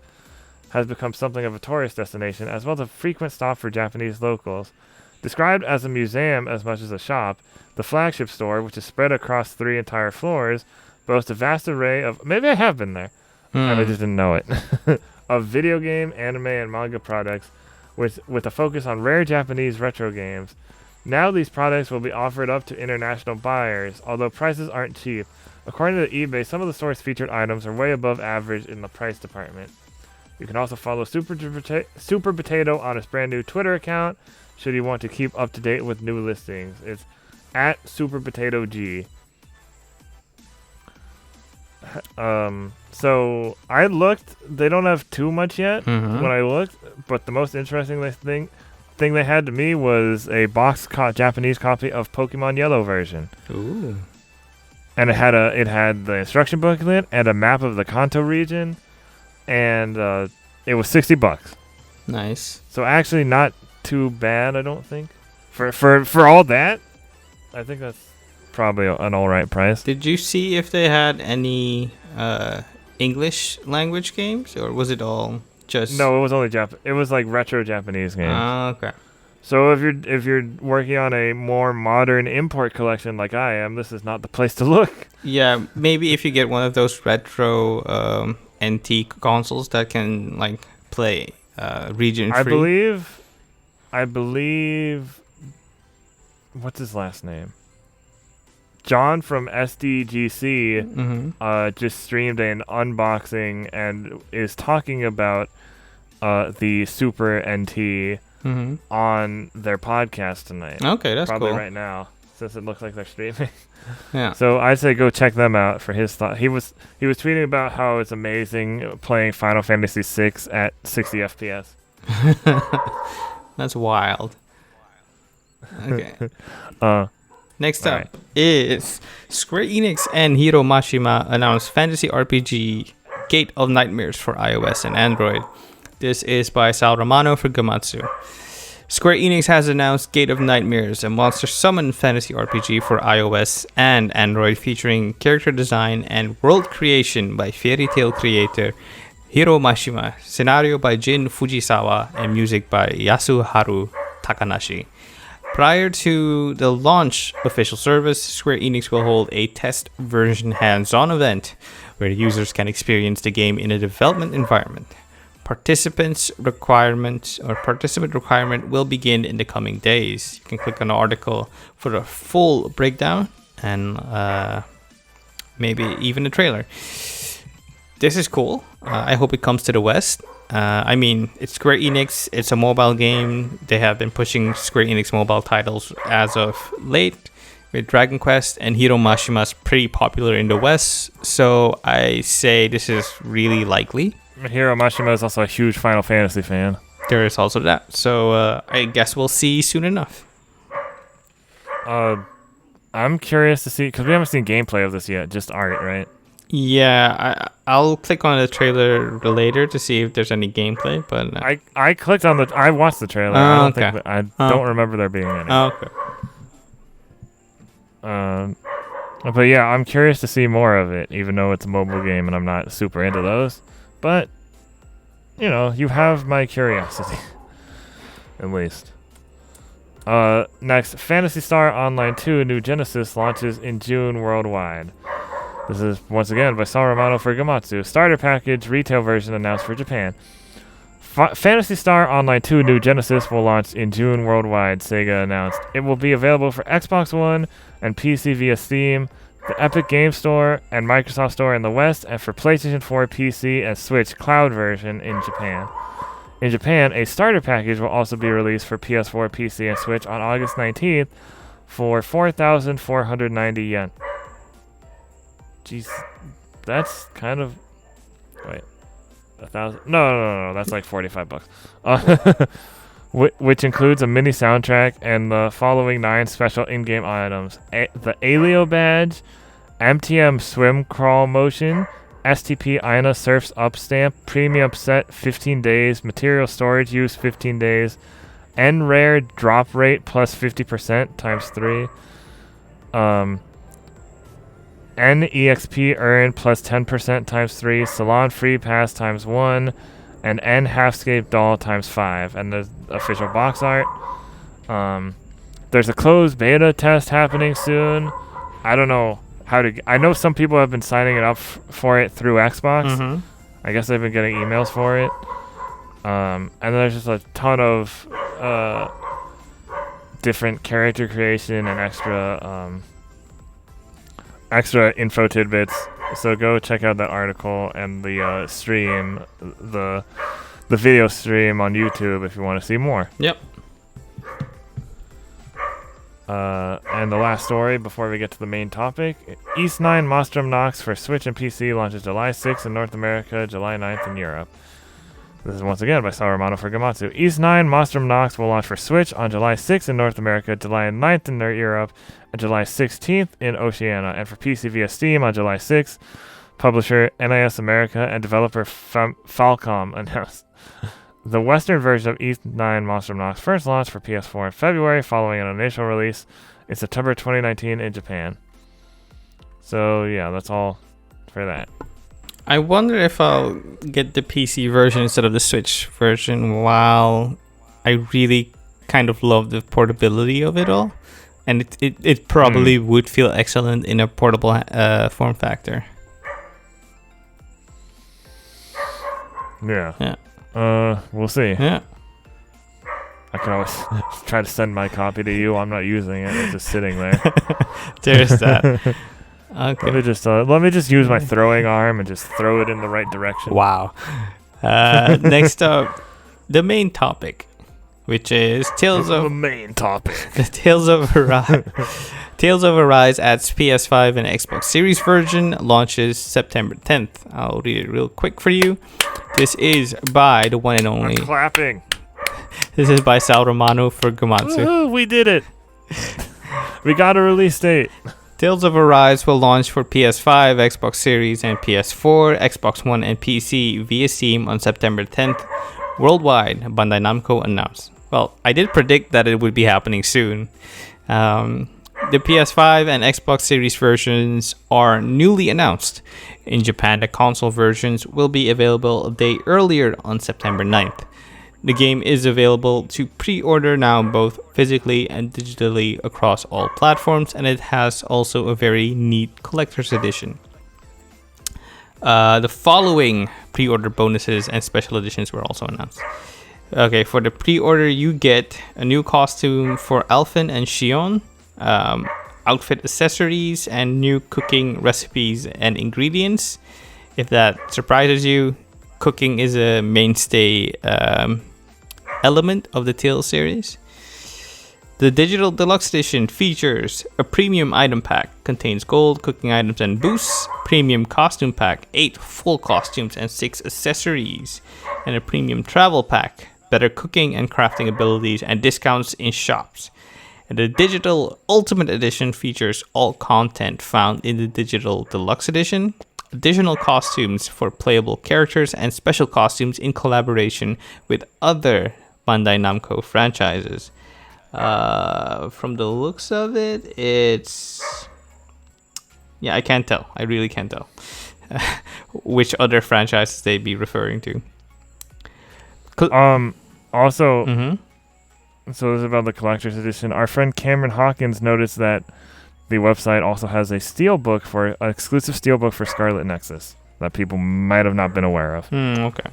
has become something of a tourist destination, as well as a frequent stop for Japanese locals. Described as a museum as much as a shop, the flagship store, which is spread across 3 entire floors, boasts a vast array of, maybe I have been there, and I just didn't know it, of video game, anime, and manga products, with a focus on rare Japanese retro games. Now these products will be offered up to international buyers, although prices aren't cheap. According to eBay, some of the store's featured items are way above average in the price department. You can also follow Super Potato on its brand new Twitter account, should you want to keep up to date with new listings. It's at SuperPotatoG. So I looked, they don't have too much yet when I looked, but the most interesting thing they had to me was a boxed Japanese copy of Pokemon Yellow version. Ooh. And it had the instruction booklet and a map of the Kanto region, and it was $60. Nice. So actually not too bad, I don't think. For all that, I think that's probably an all right price. Did you see if they had any English language games, or was it all just? No, it was only it was like retro Japanese games. Oh, okay. So if you're working on a more modern import collection like I am, this is not the place to look. Yeah, maybe if you get one of those retro NT consoles that can like play region free. I believe. What's his last name? John from SDGC just streamed an unboxing and is talking about the Super NT on their podcast tonight. Okay, that's probably cool. Right now, since it looks like they're streaming. Yeah. So I'd say go check them out for his thought. He was tweeting about how it's amazing playing Final Fantasy VI at 60 FPS. That's wild. Okay. Next up is Square Enix and Hiro Mashima announced fantasy RPG Gate of Nightmares for iOS and Android. This is by Sal Romano for Gamatsu. Square Enix has announced Gate of Nightmares, a monster summon fantasy RPG for iOS and Android featuring character design and world creation by fairy tale creator Hiro Mashima, scenario by Jin Fujisawa, and music by Yasuharu Takanashi. Prior to the launch official service, Square Enix will hold a test version hands-on event where users can experience the game in a development environment. Participant requirement will begin in the coming days. You can click on the article for a full breakdown and maybe even a trailer. This is cool. I hope it comes to the West. I mean, it's Square Enix. It's a mobile game. They have been pushing Square Enix mobile titles as of late with Dragon Quest, and Hiro Mashima's pretty popular in the West. So I say this is really likely. Hiro Mashima is also a huge Final Fantasy fan. There is also that. So I guess we'll see soon enough. I'm curious to see, because we haven't seen gameplay of this yet, just art, right? Yeah, I'll click on the trailer later to see if there's any gameplay. But I clicked on I watched the trailer. I don't remember there being any. Okay. But yeah, I'm curious to see more of it, even though it's a mobile game and I'm not super into those. But you know, you have my curiosity, at least. Next, Phantasy Star Online 2 New Genesis launches in June worldwide. This is, once again, by Sal Romano for Gamatsu. Starter package, retail version announced for Japan. Phantasy Star Online 2 New Genesis will launch in June worldwide, Sega announced. It will be available for Xbox One and PC via Steam, the Epic Game Store, and Microsoft Store in the West, and for PlayStation 4, PC, and Switch cloud version in Japan. In Japan, a starter package will also be released for PS4, PC, and Switch on August 19th for 4,490 yen. Jeez, that's kind of... Wait. 1,000? No, that's like $45. Which includes a mini soundtrack and the following 9 special in-game items. The Alio badge, MTM swim crawl motion, STP Ina surfs up stamp, premium set 15 days, material storage use 15 days, N rare drop rate plus 50% times 3. NEXP earn plus 10% times 3, Salon Free Pass times 1, and N Halfscape Doll times 5. And the official box art. There's a closed beta test happening soon. I don't know how to... I know some people have been signing it up for it through Xbox. Mm-hmm. I guess they've been getting emails for it. And there's just a ton of different character creation and extra info tidbits, so go check out that article and the stream, the video stream on YouTube if you want to see more. Yep. And the last story before we get to the main topic, East 9 Monstrum Nox for Switch and PC launches July 6th in North America, July 9th in Europe. This is once again by Sal Romano for Gamatsu. East 9 Monstrum Nox will launch for Switch on July 6th in North America, July 9th in Europe, and July 16th in Oceania, and for PC via Steam on July 6th. Publisher NIS America and developer Falcom announced. The Western version of East 9 Monstrum Nox first launched for PS4 in February, following an initial release in September 2019 in Japan. So yeah, that's all for that. I wonder if I'll get the PC version instead of the Switch version, while I really kind of love the portability of it all. And it probably would feel excellent in a portable form factor. Yeah. Yeah. We'll see. Yeah. I can always try to send my copy to you. I'm not using it. It's just sitting there. There's that. Okay. Let me just use my throwing arm and just throw it in the right direction. Wow. Next up, the main topic, which is the main topic. Tales of Arise. Tales of Arise adds PS5 and Xbox Series version, launches September 10th. I'll read it real quick for you. This is by the one and only. I'm clapping. This is by Sal Romano for Gamatsu. Woohoo, we did it. We got a release date. Tales of Arise will launch for PS5, Xbox Series, and PS4, Xbox One, and PC via Steam on September 10th. Worldwide, Bandai Namco announced. Well, I did predict that it would be happening soon. The PS5 and Xbox Series versions are newly announced. In Japan, the console versions will be available a day earlier on September 9th. The game is available to pre-order now both physically and digitally across all platforms, and it has also a very neat collector's edition. The following pre-order bonuses and special editions were also announced. Okay, for the pre-order, you get a new costume for Alphen and Shion, outfit accessories, and new cooking recipes and ingredients. If that surprises you, cooking is a mainstay element of the Tales series. The digital deluxe edition features a premium item pack, contains gold, cooking items, and boosts, premium costume pack, 8 full costumes and 6 accessories, and a premium travel pack, better cooking and crafting abilities, and discounts in shops. And the digital ultimate edition features all content found in the digital deluxe edition, additional costumes for playable characters, and special costumes in collaboration with other Bandai Namco franchises. From the looks of it, it's... Yeah, I can't tell. I really can't tell which other franchises they'd be referring to. Also, Mm-hmm. so this is about the collector's edition. Our friend Cameron Hawkins noticed that the website also has an exclusive steelbook for Scarlet Nexus that people might have not been aware of. Okay.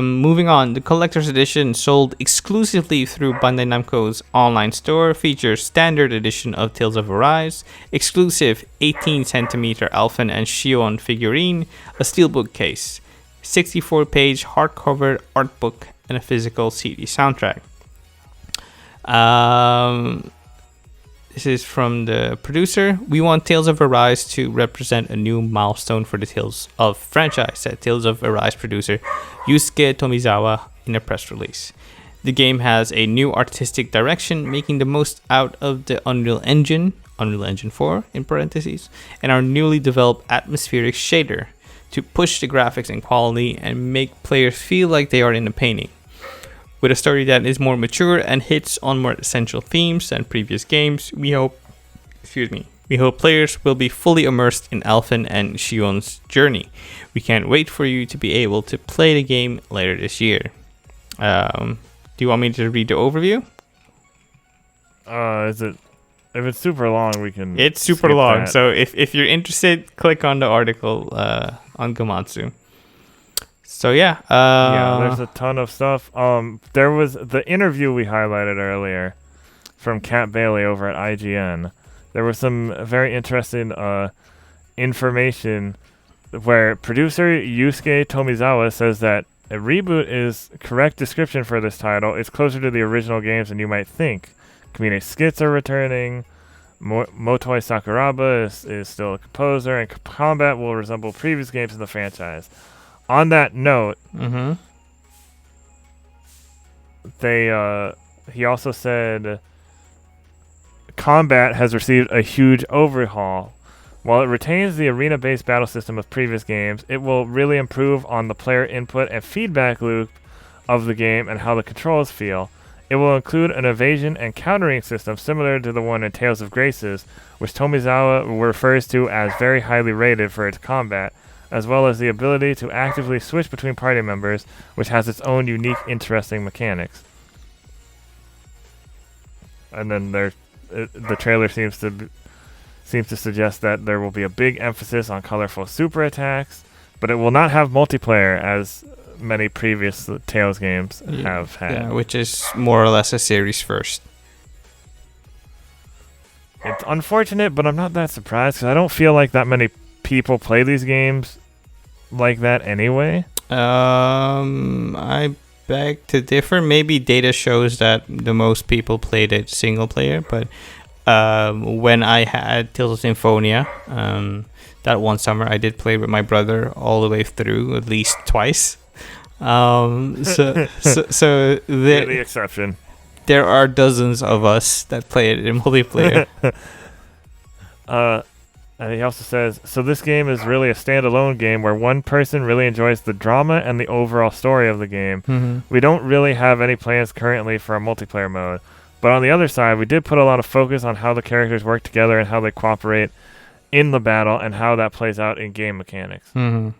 Moving on, the collector's edition sold exclusively through Bandai Namco's online store features standard edition of Tales of Arise, exclusive 18cm Alphen and Shion figurine, a steelbook case, 64-page hardcover art book, and a physical CD soundtrack. This is from the producer. We want Tales of Arise to represent a new milestone for the Tales of franchise, said Tales of Arise producer Yusuke Tomizawa in a press release. The game has a new artistic direction, making the most out of the Unreal Engine 4 in parentheses, and our newly developed atmospheric shader to push the graphics and quality and make players feel like they are in a painting. With a story that is more mature and hits on more essential themes than previous games, we hope players will be fully immersed in Alphen and Shion's journey. We can't wait for you to be able to play the game later this year. Do you want me to read the overview? If it's super long, we can. It's super long, so if you're interested, click on the article on Gamatsu. So yeah, there's a ton of stuff. There was the interview we highlighted earlier from Kat Bailey over at IGN. There was some very interesting information where producer Yusuke Tomizawa says that a reboot is correct description for this title. It's closer to the original games than you might think. Kamine skits are returning. Motoi Sakuraba is still a composer, and combat will resemble previous games in the franchise. On that note, he also said combat has received a huge overhaul. While it retains the arena-based battle system of previous games, it will really improve on the player input and feedback loop of the game and how the controls feel. It will include an evasion and countering system similar to the one in Tales of Graces, which Tomizawa refers to as very highly rated for its combat, as well as the ability to actively switch between party members, which has its own unique, interesting mechanics. And then the trailer seems to suggest that there will be a big emphasis on colorful super attacks, but it will not have multiplayer, as many previous Tales games have had. Yeah, which is more or less a series first. It's unfortunate, but I'm not that surprised because I don't feel like that many people play these games like that anyway. I beg to differ. Maybe data shows that the most people played it single player, but when I had Tales of Symphonia, that one summer I did play with my brother all the way through at least twice. So You're the exception. There are dozens of us that play it in multiplayer. And he also says, so this game is really a standalone game where one person really enjoys the drama and the overall story of the game. Mm-hmm. We don't really have any plans currently for a multiplayer mode. But on the other side, we did put a lot of focus on how the characters work together and how they cooperate in the battle and how that plays out in game mechanics. Mm-hmm.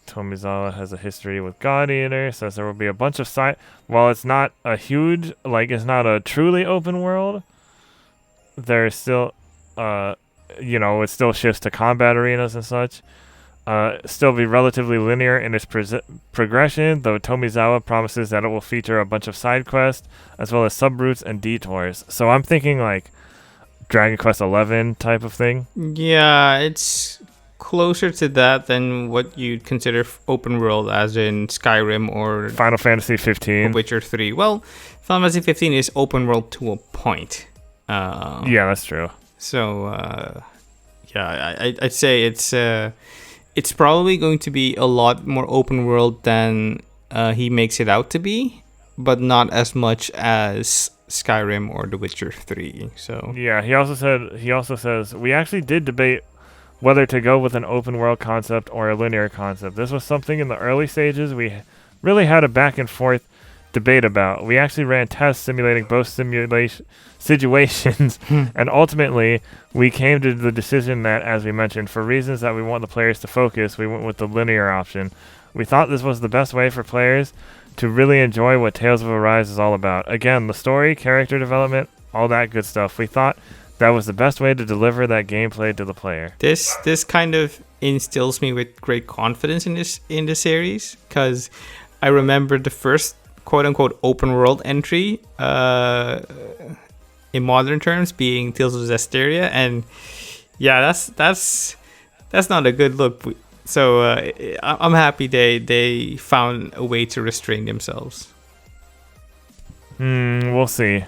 Tomizawa has a history with God Eater, says there will be a bunch of while it's not a huge, it's not a truly open world, there's still, it still shifts to combat arenas and such. Still be relatively linear in its progression, though Tomizawa promises that it will feature a bunch of side quests, as well as sub-routes and detours. So I'm thinking, Dragon Quest XI type of thing. Yeah, it's closer to that than what you'd consider open world, as in Skyrim or Final Fantasy 15. Witcher 3. Well, Final Fantasy 15 is open world to a point. Yeah, that's true. So, I'd say it's probably going to be a lot more open world than he makes it out to be, but not as much as Skyrim or The Witcher 3. So yeah, he also says we actually did debate whether to go with an open world concept or a linear concept. This was something in the early stages we really had a back and forth debate about. We actually ran tests simulating both situations and ultimately we came to the decision that, as we mentioned, for reasons that we want the players to focus, we went with the linear option. We thought this was the best way for players to really enjoy what Tales of Arise is all about. Again, the story, character development, all that good stuff. We thought that was the best way to deliver that gameplay to the player. This kind of instills me with great confidence in the series, because I remember the first quote-unquote open world entry in modern terms being Tales of Zestiria, and yeah, that's not a good look. So I'm happy they found a way to restrain themselves. We'll see.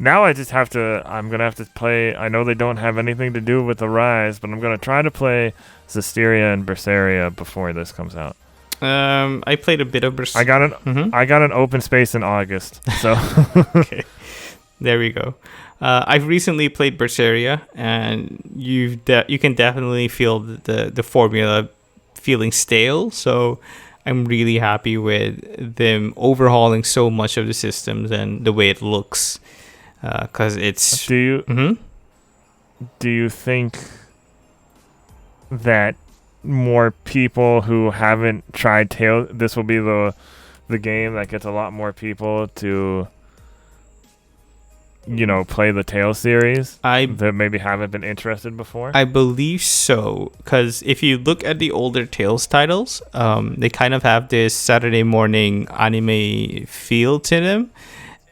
Now I'm gonna have to play. I know they don't have anything to do with Arise, but I'm gonna try to play Zestiria and Berseria before this comes out. I played a bit of Berseria. I got an open space in August, so okay. There we go. I've recently played Berseria, and you can definitely feel the formula feeling stale. So I'm really happy with them overhauling so much of the systems and the way it looks. Because it's. Do you think that more people who haven't tried Tales, this will be the game that gets a lot more people to play the Tales series that maybe haven't been interested before? I believe so, because if you look at the older Tales titles, they kind of have this Saturday morning anime feel to them,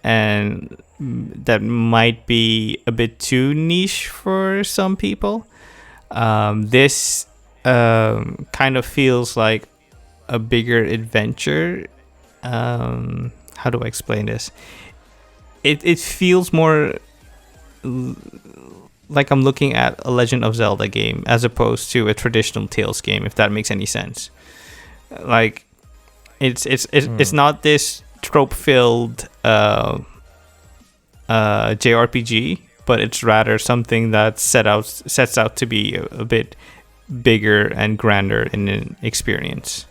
and that might be a bit too niche for some people. This kind of feels like a bigger adventure. How do I explain this? It feels more like I'm looking at a Legend of Zelda game as opposed to a traditional Tales game, if that makes any sense. Like it's not this trope-filled JRPG, but it's rather something that sets out to be a bit bigger and grander in an experience,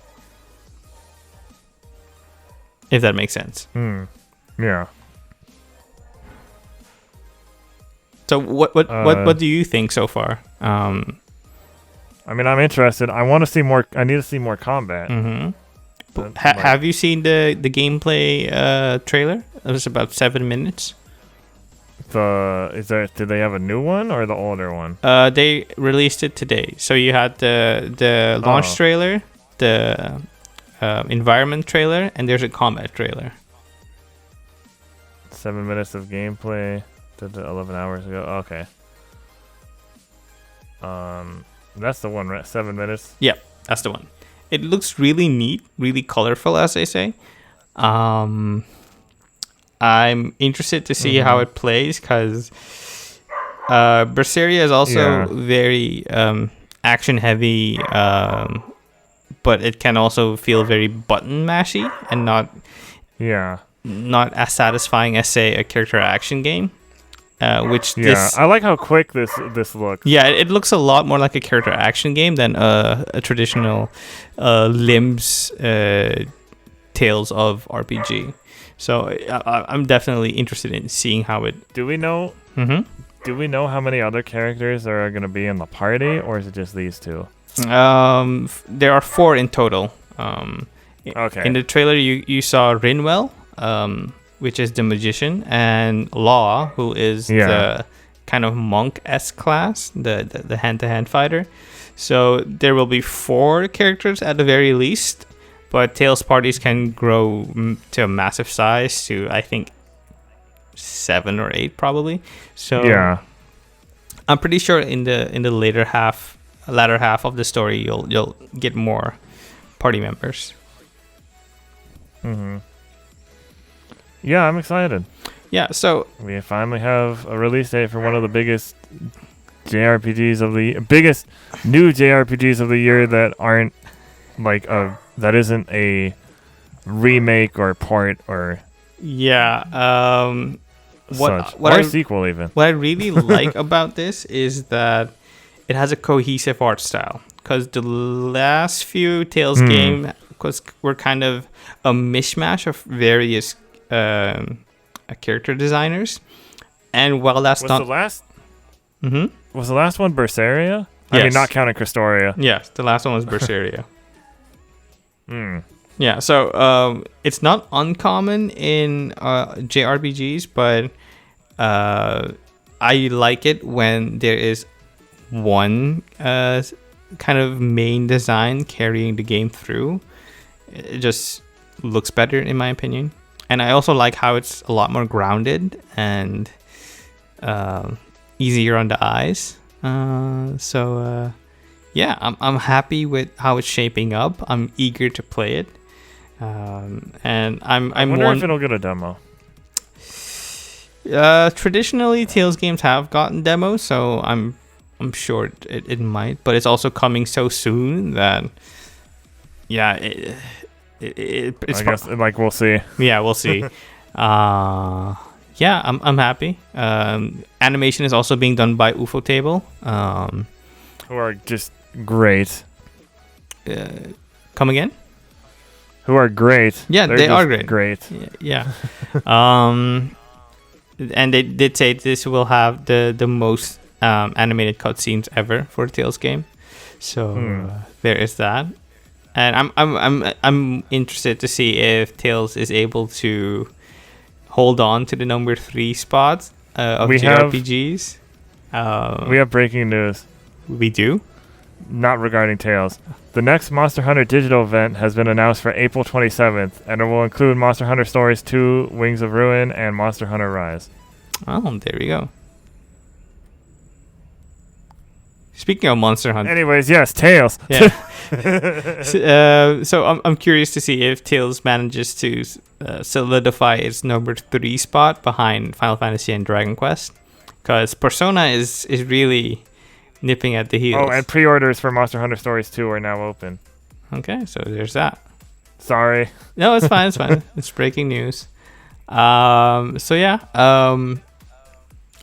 if that makes sense. Yeah. So what do you think so far? I mean, I'm interested. I want to see more. I need to see more combat. Have you seen the gameplay trailer? It was about 7 minutes. Did they have a new one or the older one? They released it today. So you had the launch trailer, the environment trailer, and there's a combat trailer. 7 minutes of gameplay. Did it 11 hours ago. Okay. That's the one, right? 7 minutes. Yeah, that's the one. It looks really neat, really colorful, as they say. I'm interested to see how it plays because Berseria is also very action heavy, but it can also feel very button mashy and not as satisfying as, say, a character action game. I like how quick this looks. Yeah, it looks a lot more like a character action game than a traditional limbs Tales of RPG. So I'm definitely interested in seeing how it. Do we know? Do we know how many other characters there are going to be in the party, or is it just these two? There are 4 in total. Okay. In the trailer, you saw Rinwell, which is the magician, and Law, who is the kind of monk-esque class, the hand-to-hand fighter. So there will be 4 characters at the very least, but Tales parties can grow to a massive size to, I think, 7 or 8 probably. So I'm pretty sure in the latter half of the story, you'll get more party members. Yeah, I'm excited. Yeah, so we finally have a release date for one of the biggest biggest new JRPGs of the year that aren't that isn't a remake or port or sequel even. What I really like about this is that it has a cohesive art style, because the last few Tales game were kind of a mishmash of various character designers, and while that's was the last one Berseria? Yes. I mean, not counting Christoria. Yes, the last one was Berseria. Yeah, so it's not uncommon in JRPGs, but I like it when there is one kind of main design carrying the game through. It just looks better, in my opinion. And I also like how it's a lot more grounded and easier on the eyes. I'm happy with how it's shaping up. I'm eager to play it. And I wonder if it'll get a demo. Traditionally, Tales games have gotten demos, so I'm sure it might. But it's also coming so soon that it's. I guess we'll see. Yeah, we'll see. I'm happy. Animation is also being done by UFO Table, who are just great. Come again? Who are great. Yeah, they are great. Great. Yeah. And they did say this will have the most animated cutscenes ever for a Tales game. So there is that. And I'm interested to see if Tales is able to hold on to the number 3 spots of JRPGs. We have breaking news. We do? Not regarding Tales. The next Monster Hunter digital event has been announced for April 27th, and it will include Monster Hunter Stories 2, Wings of Ruin, and Monster Hunter Rise. Oh, there we go. Speaking of Monster Hunter. Anyways, yes, Tales. Yeah. So I'm curious to see if Tales manages to solidify its number 3 spot behind Final Fantasy and Dragon Quest, because Persona is really nipping at the heels. Oh, and pre-orders for Monster Hunter Stories 2 are now open. Okay, so there's that. Sorry. No, it's fine. It's fine. It's breaking news. I'm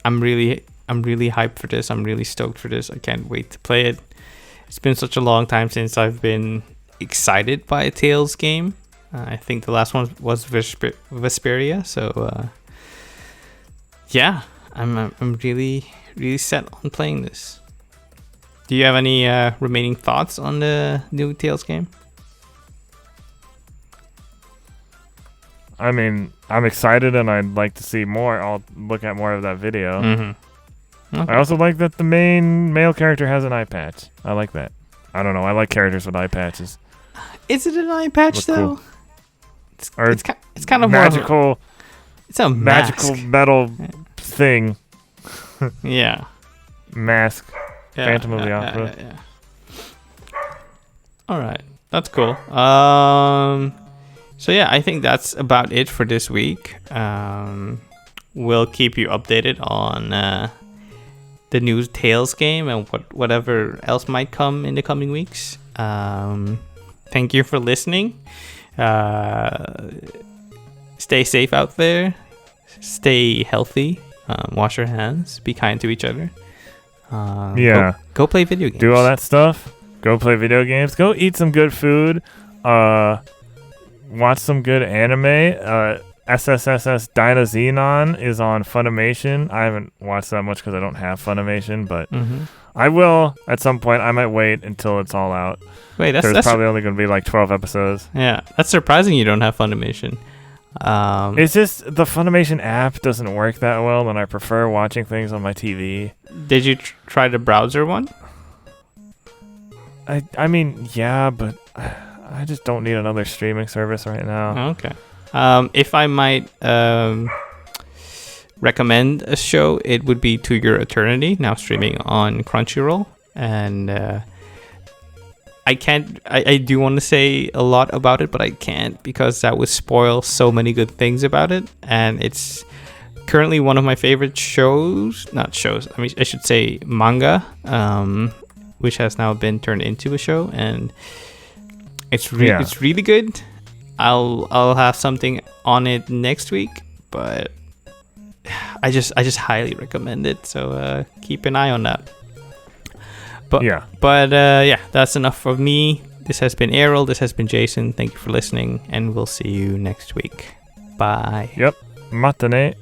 really hyped for this. I'm really stoked for this. I can't wait to play it. It's been such a long time since I've been excited by a Tales game. I think the last one was Vesperia. So I'm really set on playing this. Do you have any remaining thoughts on the new Tales game? I mean, I'm excited and I'd like to see more. I'll look at more of that video. Mm-hmm. Okay. I also like that the main male character has an eye patch. I like that. I don't know. I like characters with eye patches. Is it an eye patch though? Cool. It's kind of magical. More it's a magical mask. metal thing. Yeah. Mask. Phantom of the Opera. Yeah. All right, that's cool. So yeah, I think that's about it for this week. We'll keep you updated on the new Tales game and whatever else might come in the coming weeks. Thank you for listening. Stay safe out there. Stay healthy. Wash your hands. Be kind to each other. Go play video games. Do all that stuff. Go play video games. Go eat some good food. Watch some good anime. SSSS Dynazenon is on Funimation. I haven't watched that much because I don't have Funimation, but I will at some point. I might wait until it's all out. Wait, that's probably only going to be like 12 episodes. Yeah, that's surprising you don't have Funimation. It's just the Funimation app doesn't work that well, and I prefer watching things on my TV. Did you try the browser one? I mean, yeah, but I just don't need another streaming service right now. Okay. If I might recommend a show, it would be To Your Eternity, now streaming on Crunchyroll. And I do want to say a lot about it, but I can't because that would spoil so many good things about it. And it's currently one of my favorite I should say manga, which has now been turned into a show, and it's really good. I'll have something on it next week, but I just highly recommend it. So keep an eye on that. But that's enough for me. This has been Erroll. This has been Jason. Thank you for listening, and we'll see you next week. Bye. Yep. Matane.